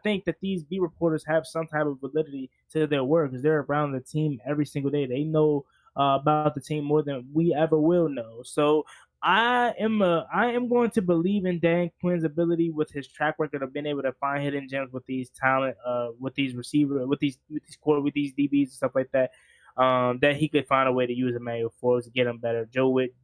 think that these beat reporters have some type of validity to their work because they're around the team every single day. They know about the team more than we ever will know. So I am going to believe in Dan Quinn's ability with his track record of being able to find hidden gems with these talent, with these receivers, with these DBs and stuff like that. That he could find a way to use Emmanuel Forbes to get him better. Joe Witt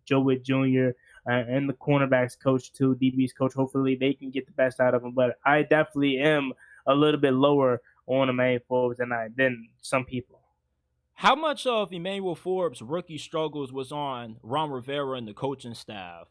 Jr. And the cornerbacks coach too, DB's coach. Hopefully they can get the best out of him. But I definitely am a little bit lower on Emmanuel Forbes than some people. How much of Emmanuel Forbes' rookie struggles was on Ron Rivera and the coaching staff?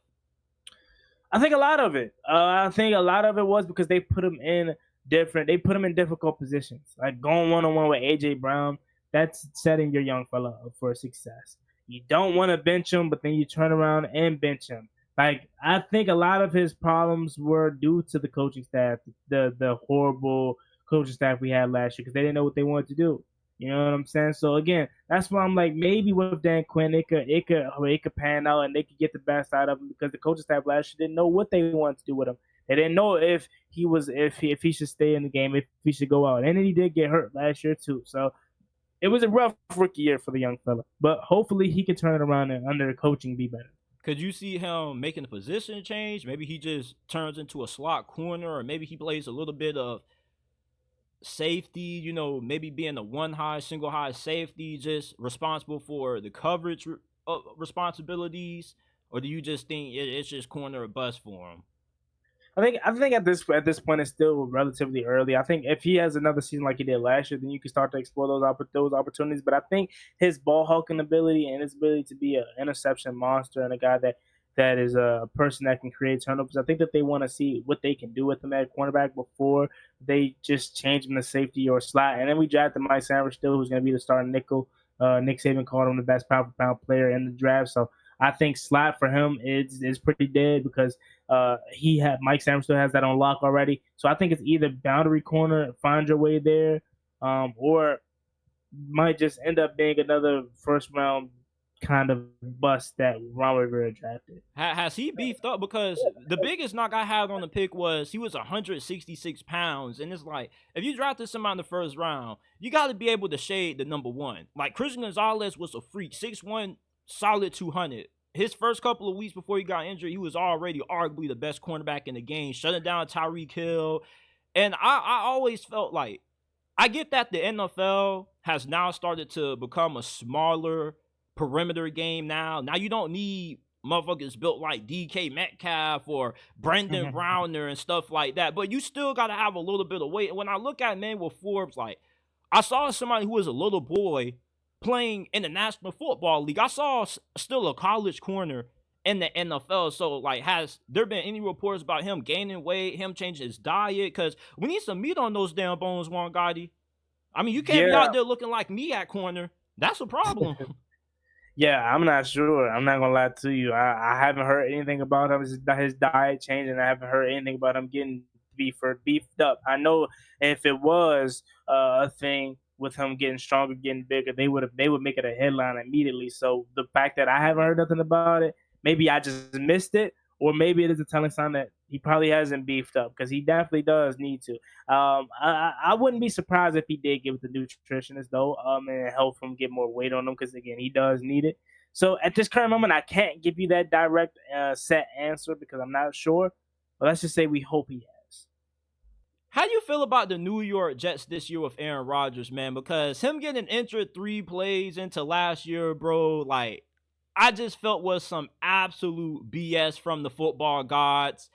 I think a lot of it. I think a lot of it was because they put him in difficult positions. Like going 1-on-1 with AJ Brown, that's setting your young fella up for success. You don't want to bench him, but then you turn around and bench him. Like I think a lot of his problems were due to the coaching staff, the horrible coaching staff we had last year because they didn't know what they wanted to do. You know what I'm saying? So again, that's why I'm like maybe with Dan Quinn it could pan out and they could get the best out of him because the coaching staff last year didn't know what they wanted to do with him. They didn't know if he should stay in the game, if he should go out. And then he did get hurt last year too. So it was a rough rookie year for the young fella. But hopefully he can turn it around and under the coaching be better. Could you see him making a position change? Maybe he just turns into a slot corner, or maybe he plays a little bit of safety, maybe being a single high safety, just responsible for the coverage responsibilities? Or do you just think it's just corner or bust for him? I think at this point it's still relatively early. I think if he has another season like he did last year, then you can start to explore those opportunities. But I think his ball hawking ability and his ability to be an interception monster and a guy that is a person that can create turnovers. I think that they want to see what they can do with him at cornerback before they just change him to safety or slot. And then we drafted Mike Sanders still, who's going to be the starting nickel. Nick Saban called him the best pound for pound player in the draft. So I think slot for him is pretty dead because Mike Sanders still has that on lock already. So I think it's either boundary corner, find your way there, or might just end up being another first round kind of bust that Ron Rivera drafted. Has he beefed up? Because the biggest knock I had on the pick was he was 166 pounds. And it's like, if you drafted somebody in the first round, you got to be able to shade the number one. Like, Christian Gonzalez was a freak, 6'1", solid 200. His first couple of weeks before he got injured, he was already arguably the best cornerback in the game, shutting down Tyreek Hill. And I always felt like, I get that the NFL has now started to become a smaller perimeter game now. Now you don't need motherfuckers built like DK Metcalf or Brendan Browner and stuff like that, but you still got to have a little bit of weight. And when I look at Emmanuel Forbes, like, I saw somebody who was a little boy playing in the National Football League. I saw still a college corner in the NFL. So, like, has there been any reports about him gaining weight, him changing his diet? Because we need some meat on those damn bones, Juan Gotti. I mean, you can't be out there looking like me at corner. That's a problem. Yeah, I'm not sure. I'm not gonna lie to you. I haven't heard anything about him, his diet changing. I haven't heard anything about him getting beefed up. I know if it was a thing with him getting stronger, getting bigger, they would make it a headline immediately. So the fact that I haven't heard nothing about it, maybe I just missed it, or maybe it is a telling sign that he probably hasn't beefed up because he definitely does need to. I wouldn't be surprised if he did give it the nutritionist though, and help him get more weight on him because again he does need it. So at this current moment, I can't give you that direct set answer because I'm not sure. But let's just say we hope he has. How do you feel about the New York Jets this year with Aaron Rodgers, man? Because him getting injured 3 plays into last year, bro, like, I just felt was some absolute BS from the football gods.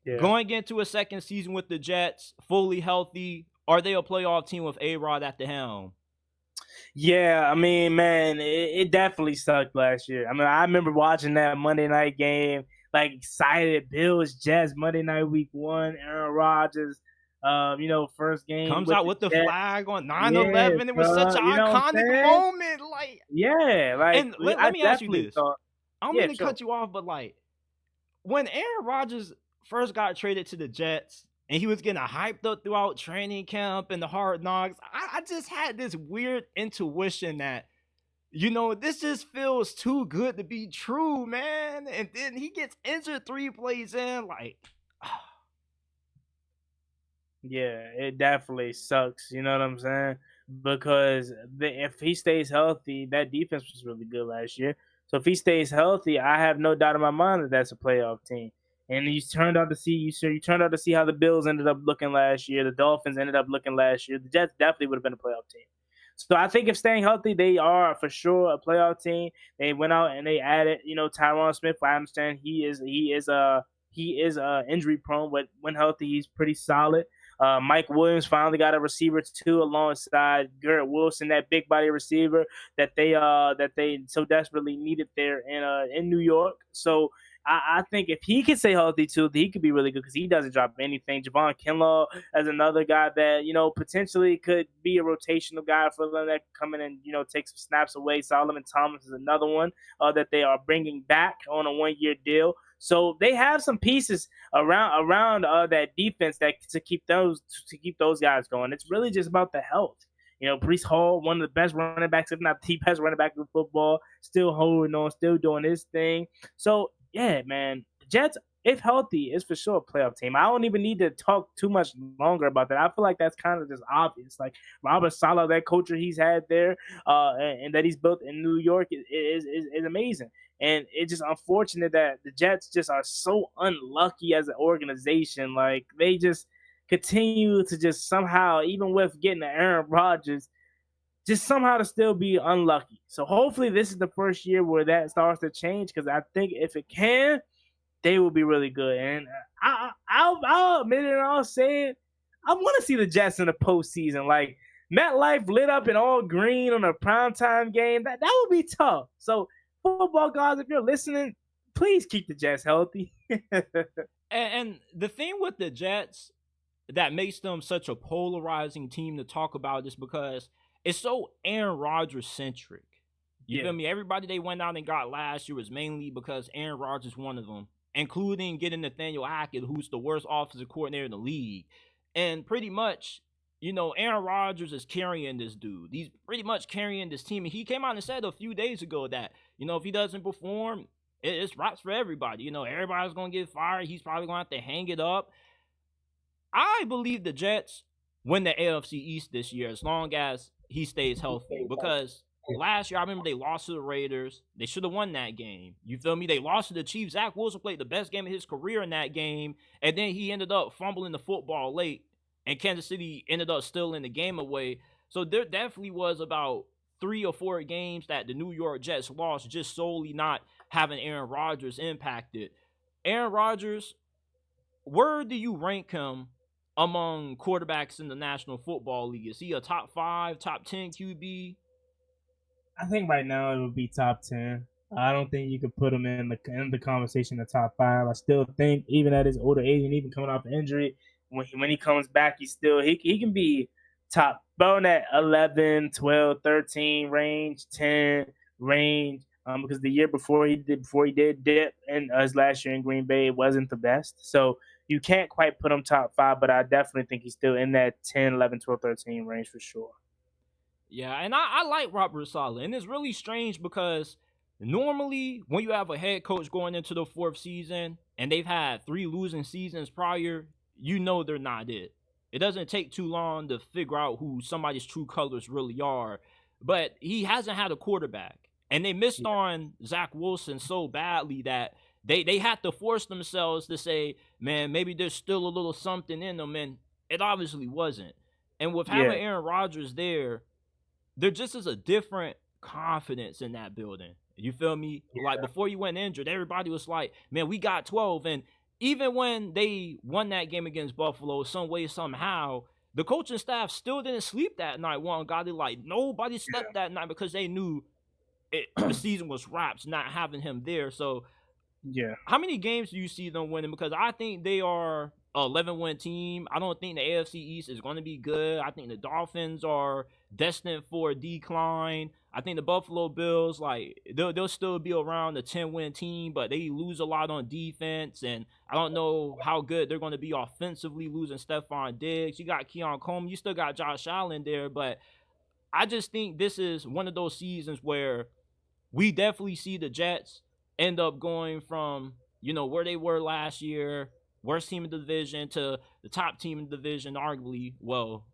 Yeah. Going into a second season with the Jets, fully healthy, are they a playoff team with A-Rod at the helm? Yeah, I mean, man, it definitely sucked last year. I mean, I remember watching that Monday night game, like excited, Bills, Jets, Monday night week 1, Aaron Rodgers, first game. Comes out with the flag on 9/11. It was such an iconic moment. Like, yeah, like, and let me ask you this. I'm going to cut you off, but like, when Aaron Rodgers first got traded to the Jets and he was getting hyped up throughout training camp and the Hard Knocks, I just had this weird intuition that This just feels too good to be true, man. And then he gets injured 3 plays in, like, Yeah, it definitely sucks. You know what I'm saying? Because if he stays healthy, that defense was really good last year. So if he stays healthy, I have no doubt in my mind that that's a playoff team. And you turned out to see how the Bills ended up looking last year. The Dolphins ended up looking last year. The Jets definitely would have been a playoff team. So I think if staying healthy, they are for sure a playoff team. They went out and they added, Tyron Smith. I understand he is injury prone, but when healthy, he's pretty solid. Mike Williams finally got a receiver too, alongside Garrett Wilson, that big body receiver that they so desperately needed there in New York. So I think if he can stay healthy too, he could be really good because he doesn't drop anything. Javon Kinlaw as another guy that potentially could be a rotational guy for them that could come in and take some snaps away. Solomon Thomas is another one that they are bringing back on a 1-year deal. So they have some pieces around that defense that to keep those guys going. It's really just about the health. Brees Hall, one of the best running backs, if not the best running back in football, still holding on, still doing his thing. So yeah, man, the Jets, if healthy, is for sure a playoff team. I don't even need to talk too much longer about that. I feel like that's kind of just obvious. Like Robert Saleh, that culture he's had there, and that he's built in New York is amazing. And it's just unfortunate that the Jets just are so unlucky as an organization. Like they just continue to just somehow, even with getting Aaron Rodgers, just somehow to still be unlucky. So hopefully this is the first year where that starts to change, because I think if it can, they will be really good. And I'll admit it and I'll say it. I want to see the Jets in the postseason. Like MetLife lit up in all green on a primetime game. That would be tough. So football guys, if you're listening, please keep the Jets healthy. and the thing with the Jets that makes them such a polarizing team to talk about is because it's so Aaron Rodgers centric. You feel me? Everybody they went out and got last year was mainly because Aaron Rodgers one of them, including getting Nathaniel Hackett, who's the worst offensive coordinator in the league. And pretty much, Aaron Rodgers is carrying this dude. He's pretty much carrying this team. And he came out and said a few days ago that, if he doesn't perform, it's raps for everybody. Everybody's going to get fired. He's probably going to have to hang it up. I believe the Jets win the AFC East this year as long as he stays healthy. Because last year, I remember they lost to the Raiders. They should have won that game. You feel me? They lost to the Chiefs. Zach Wilson played the best game of his career in that game. And then he ended up fumbling the football late. And Kansas City ended up still in the game away. So there definitely was about 3 or 4 games that the New York Jets lost just solely not having Aaron Rodgers impacted. Aaron Rodgers, where do you rank him among quarterbacks in the National Football League? Is he a top 5, top 10 QB? I think right now it would be top 10. I don't think you could put him in the conversation in the top 5. I still think even at his older age and even coming off injury, when he comes back, he can be top about that 11, 12, 13 range, 10 range. Because the year before he did dip in his last year in Green Bay, it wasn't the best. So you can't quite put him top 5, but I definitely think he's still in that 10, 11, 12, 13 range for sure. Yeah, and I like Robert Saleh. And it's really strange because normally when you have a head coach going into the 4th season and they've had 3 losing seasons prior, they're not it. It doesn't take too long to figure out who somebody's true colors really are. But he hasn't had a quarterback. And they missed on Zach Wilson so badly that they had to force themselves to say, man, maybe there's still a little something in them. And it obviously wasn't. And with having Aaron Rodgers there just is a different confidence in that building. You feel me? Yeah. Like before you went injured, everybody was like, man, we got 12. And even when they won that game against Buffalo, some way, somehow, the coaching staff still didn't sleep that night. Juan Gotti, like nobody slept that night because they knew the season was wrapped, not having him there. So how many games do you see them winning? Because I think they are a 11-win team. I don't think the AFC East is going to be good. I think the Dolphins are destined for a decline. I think the Buffalo Bills, like they'll still be around the 10-win team, but they lose a lot on defense, and I don't know how good they're going to be offensively, losing Stephon Diggs. You got Keon Coleman. You still got Josh Allen there, but I just think this is one of those seasons where we definitely see the Jets end up going from, where they were last year, worst team in the division, to the top team in the division, arguably. Well,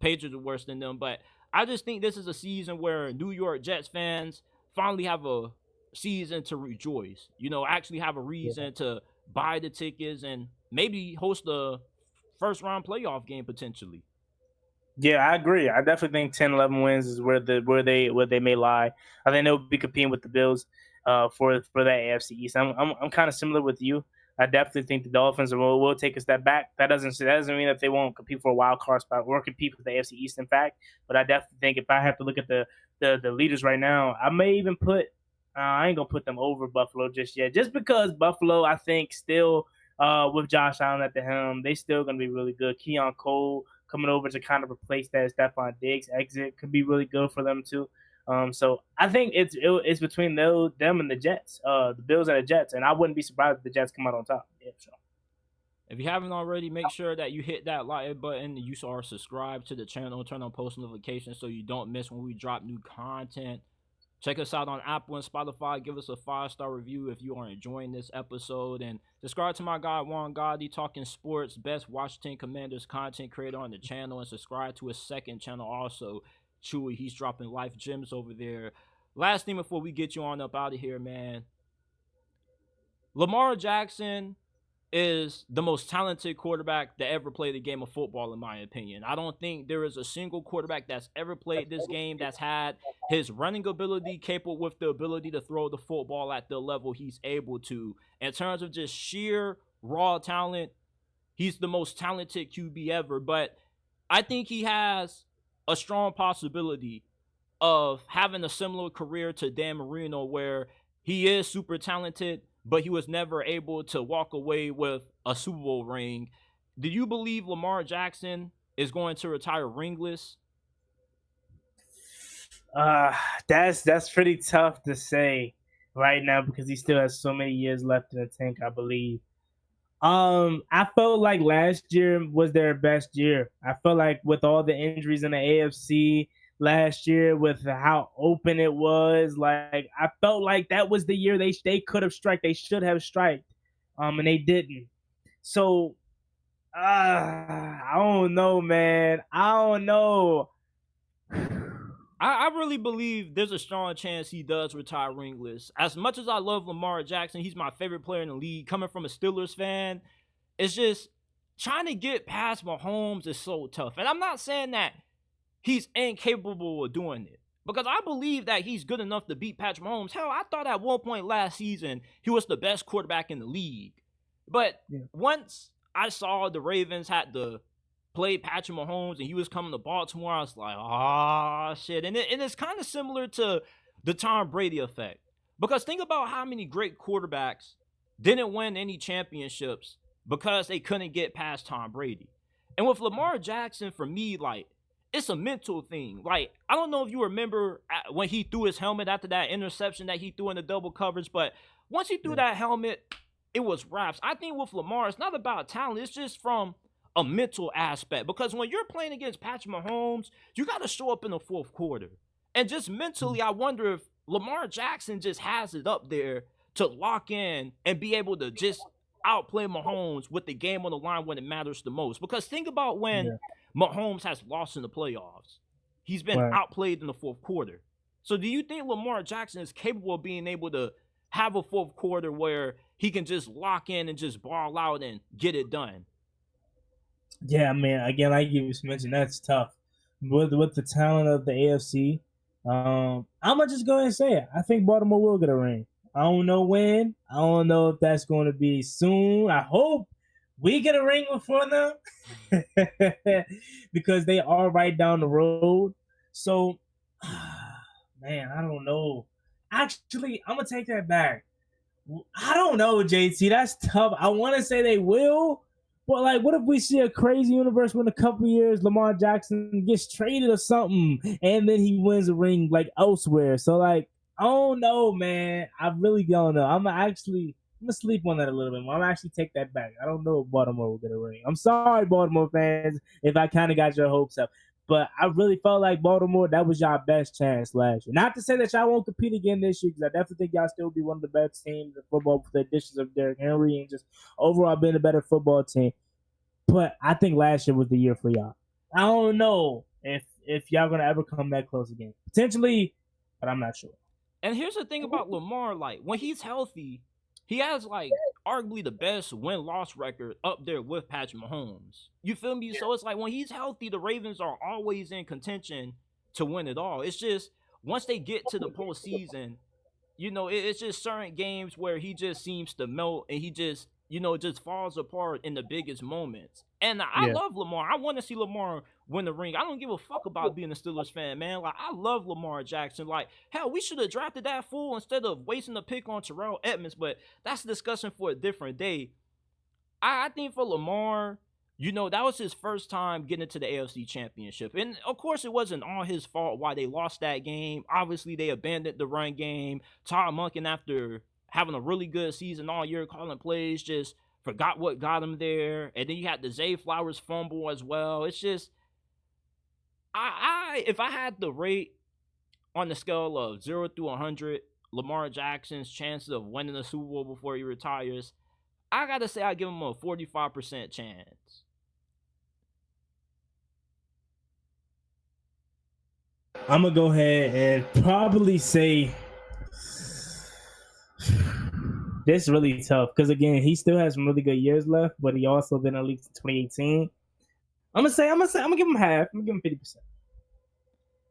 Patriots are worse than them, but I just think this is a season where New York Jets fans finally have a season to rejoice. Actually have a Yeah. reason to buy the tickets and maybe host a first round playoff game potentially. Yeah, I agree. I definitely think 10, 11 wins is where they may lie. I think they'll be competing with the Bills for that AFC East. I'm kind of similar with you. I definitely think the Dolphins will take a step back. That doesn't mean that they won't compete for a wild card spot or compete with the AFC East. In fact, but I definitely think if I have to look at the leaders right now, I may even put I ain't gonna put them over Buffalo just yet, just because Buffalo I think still with Josh Allen at the helm, they still gonna be really good. Keon Cole coming over to kind of replace that Stephon Diggs exit could be really good for them too. So I think it's between them and the Jets, the Bills and the Jets, and I wouldn't be surprised if the Jets come out on top. Yeah, sure. If you haven't already, make sure that you hit that like button. You are subscribed to the channel, turn on post notifications so you don't miss when we drop new content. Check us out on Apple and Spotify. Give us a 5-star review if you are enjoying this episode. And subscribe to my guy, Juan Gotti, talking sports, best Washington Commanders content creator on the channel. And subscribe to his second channel also, Chewy. He's dropping life gems over there. Last thing before we get you on up out of here, man. Lamar Jackson is the most talented quarterback that ever played the game of football, in my opinion. I don't think there is a single quarterback that's ever played this game that's had his running ability capable with the ability to throw the football at the level he's able to. In terms of just sheer raw talent, he's the most talented QB ever. But I think he has a strong possibility of having a similar career to Dan Marino, where he is super talented, but he was never able to walk away with a Super Bowl ring. Do you believe Lamar Jackson is going to retire ringless? Uh, that's pretty tough to say right now because he still has so many years left in the tank, I believe. I felt like last year was their best year. I felt like with all the injuries in the AFC last year, with how open it was, like I felt like that was the year they could have strike. They should have striked, and they didn't. So, I don't know, man. I don't know. I really believe there's a strong chance he does retire ringless. As much as I love Lamar Jackson, he's my favorite player in the league. Coming from a Steelers fan, it's just trying to get past Mahomes is so tough. And I'm not saying that he's incapable of doing it, because I believe that he's good enough to beat Patrick Mahomes. Hell, I thought at one point last season he was the best quarterback in the league. But Yeah. once I saw the Ravens had to play Patrick Mahomes and he was coming to Baltimore, I was like, oh, shit. And it's kind of similar to the Tom Brady effect. Because think about how many great quarterbacks didn't win any championships because they couldn't get past Tom Brady. And with Lamar Jackson, for me, like, it's a mental thing. Like, I don't know if you remember when he threw his helmet after that interception that he threw in the double coverage, but once he threw that helmet, it was raps. I think with Lamar, it's not about talent. It's just from a mental aspect. Because when you're playing against Patrick Mahomes, you got to show up in the fourth quarter. And just mentally, I wonder if Lamar Jackson just has it up there to lock in and be able to just outplay Mahomes with the game on the line when it matters the most. Because think about when Yeah. Mahomes has lost in the playoffs. He's been Right. outplayed in the fourth quarter. So do you think Lamar Jackson is capable of being able to have a fourth quarter where he can just lock in and just ball out and get it done? Yeah, man. Again, like you just mentioned, that's tough. With the talent of the AFC, I'm gonna just go ahead and say it. I think Baltimore will get a ring. I don't know when. I don't know if that's going to be soon. I hope we get a ring before them because they are right down the road. So, man, I don't know. Actually, I'm gonna take that back. I don't know, JT. That's tough. I want to say they will, but like, what if we see a crazy universe when a couple years Lamar Jackson gets traded or something, and then he wins a ring like elsewhere? So like, I don't know, man. I really don't know. I'm gonna sleep on that a little bit more. I'm gonna actually take that back. I don't know if Baltimore will get a ring. I'm sorry, Baltimore fans, if I kind of got your hopes up. But I really felt like Baltimore, that was y'all best chance last year. Not to say that y'all won't compete again this year, because I definitely think y'all still be one of the best teams in football with the additions of Derrick Henry and just overall being a better football team. But I think last year was the year for y'all. I don't know if y'all gonna ever come that close again. Potentially, but I'm not sure. And here's the thing about Lamar, like when he's healthy, he has like arguably the best win-loss record up there with Patrick Mahomes. You feel me? So it's like when he's healthy, the Ravens are always in contention to win it all. It's just once they get to the postseason, it's just certain games where he just seems to melt and he just, just falls apart in the biggest moments. And I Yeah. love Lamar. I want to see Lamar win the ring. I don't give a fuck about being a Steelers fan, man. Like, I love Lamar Jackson. Like, hell, we should have drafted that fool instead of wasting a pick on Terrell Edmonds, but that's a discussion for a different day. I think for Lamar, that was his first time getting into the AFC Championship. And of course, it wasn't all his fault why they lost that game. Obviously, they abandoned the run game. Todd Monken, after having a really good season all year, calling plays, just forgot what got him there. And then you had the Zay Flowers fumble as well. It's just, if I had to rate on the scale of 0 through 100, Lamar Jackson's chances of winning the Super Bowl before he retires, I gotta say I give him a 45% chance. I'm gonna go ahead and probably say this is really tough because again, he still has some really good years left, but he also been in the league since 2018. I'm gonna give him half. I'm gonna give him 50%.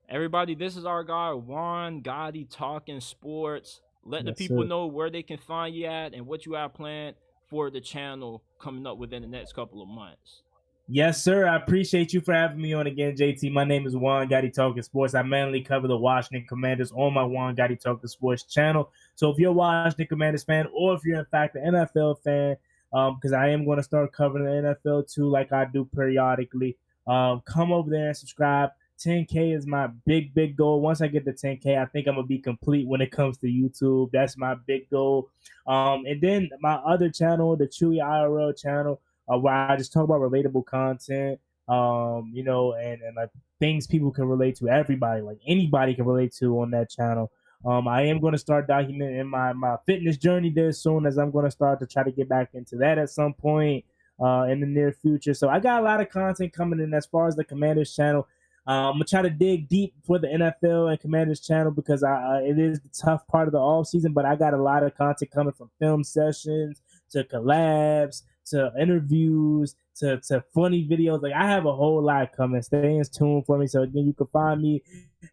Everybody, this is our guy Juan Gotti talking sports. Let the people Sir. know where they can find you at and what you have planned for the channel coming up within the next couple of months. Yes, sir. I appreciate you for having me on again, JT. My name is Juan Gotti Talking Sports. I mainly cover the Washington Commanders on my Juan Gotti Talking Sports channel. So if you're a Washington Commanders fan, or if you're in fact an NFL fan, because I am going to start covering the NFL too, like I do periodically, come over there and subscribe. 10K is my big goal. Once I get to 10K, I think I'm gonna be complete when it comes to YouTube. That's my big goal. And then my other channel, the Chewy IRL channel, where I just talk about relatable content, and like things people can relate to. Everybody, like anybody, can relate to on that channel. I am going to start documenting my fitness journey there soon, as I'm going to start to try to get back into that at some point in the near future. So I got a lot of content coming in as far as the Commanders channel. I'm gonna try to dig deep for the NFL and Commanders channel because it is the tough part of the off season. But I got a lot of content coming from film sessions to collabs to interviews to funny videos. Like I have a whole lot coming. Stay in tune for me. So again, you can find me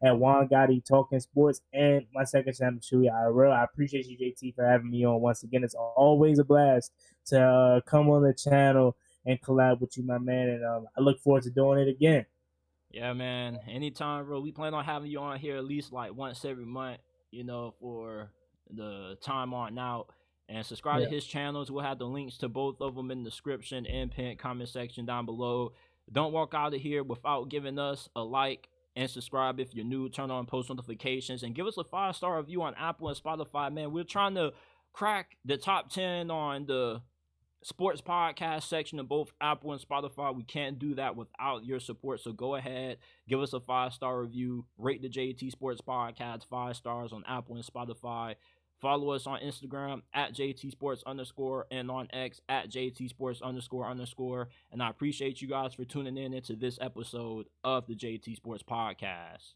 at Juan Gotti Talking Sports and my second channel, Chewy IRL. I appreciate you, JT, for having me on once again. It's always a blast to come on the channel and collab with you, my man. And I look forward to doing it again. Yeah, man. Anytime, bro. We plan on having you on here at least like once every month, for the time on out. And subscribe to his channels. We'll have the links to both of them in the description and pinned comment section down below. Don't walk out of here without giving us a like and subscribe if you're new. Turn on post notifications and give us a 5-star review on Apple and Spotify, man. We're trying to crack the top 10 on the sports podcast section of both Apple and Spotify. We can't do that without your support. So go ahead, give us a 5-star review, rate the JT Sports Podcast 5 stars on Apple and Spotify. Follow us on Instagram at JT Sports _ and on X at JT Sports __. And I appreciate you guys for tuning in into this episode of the JT Sports Podcast.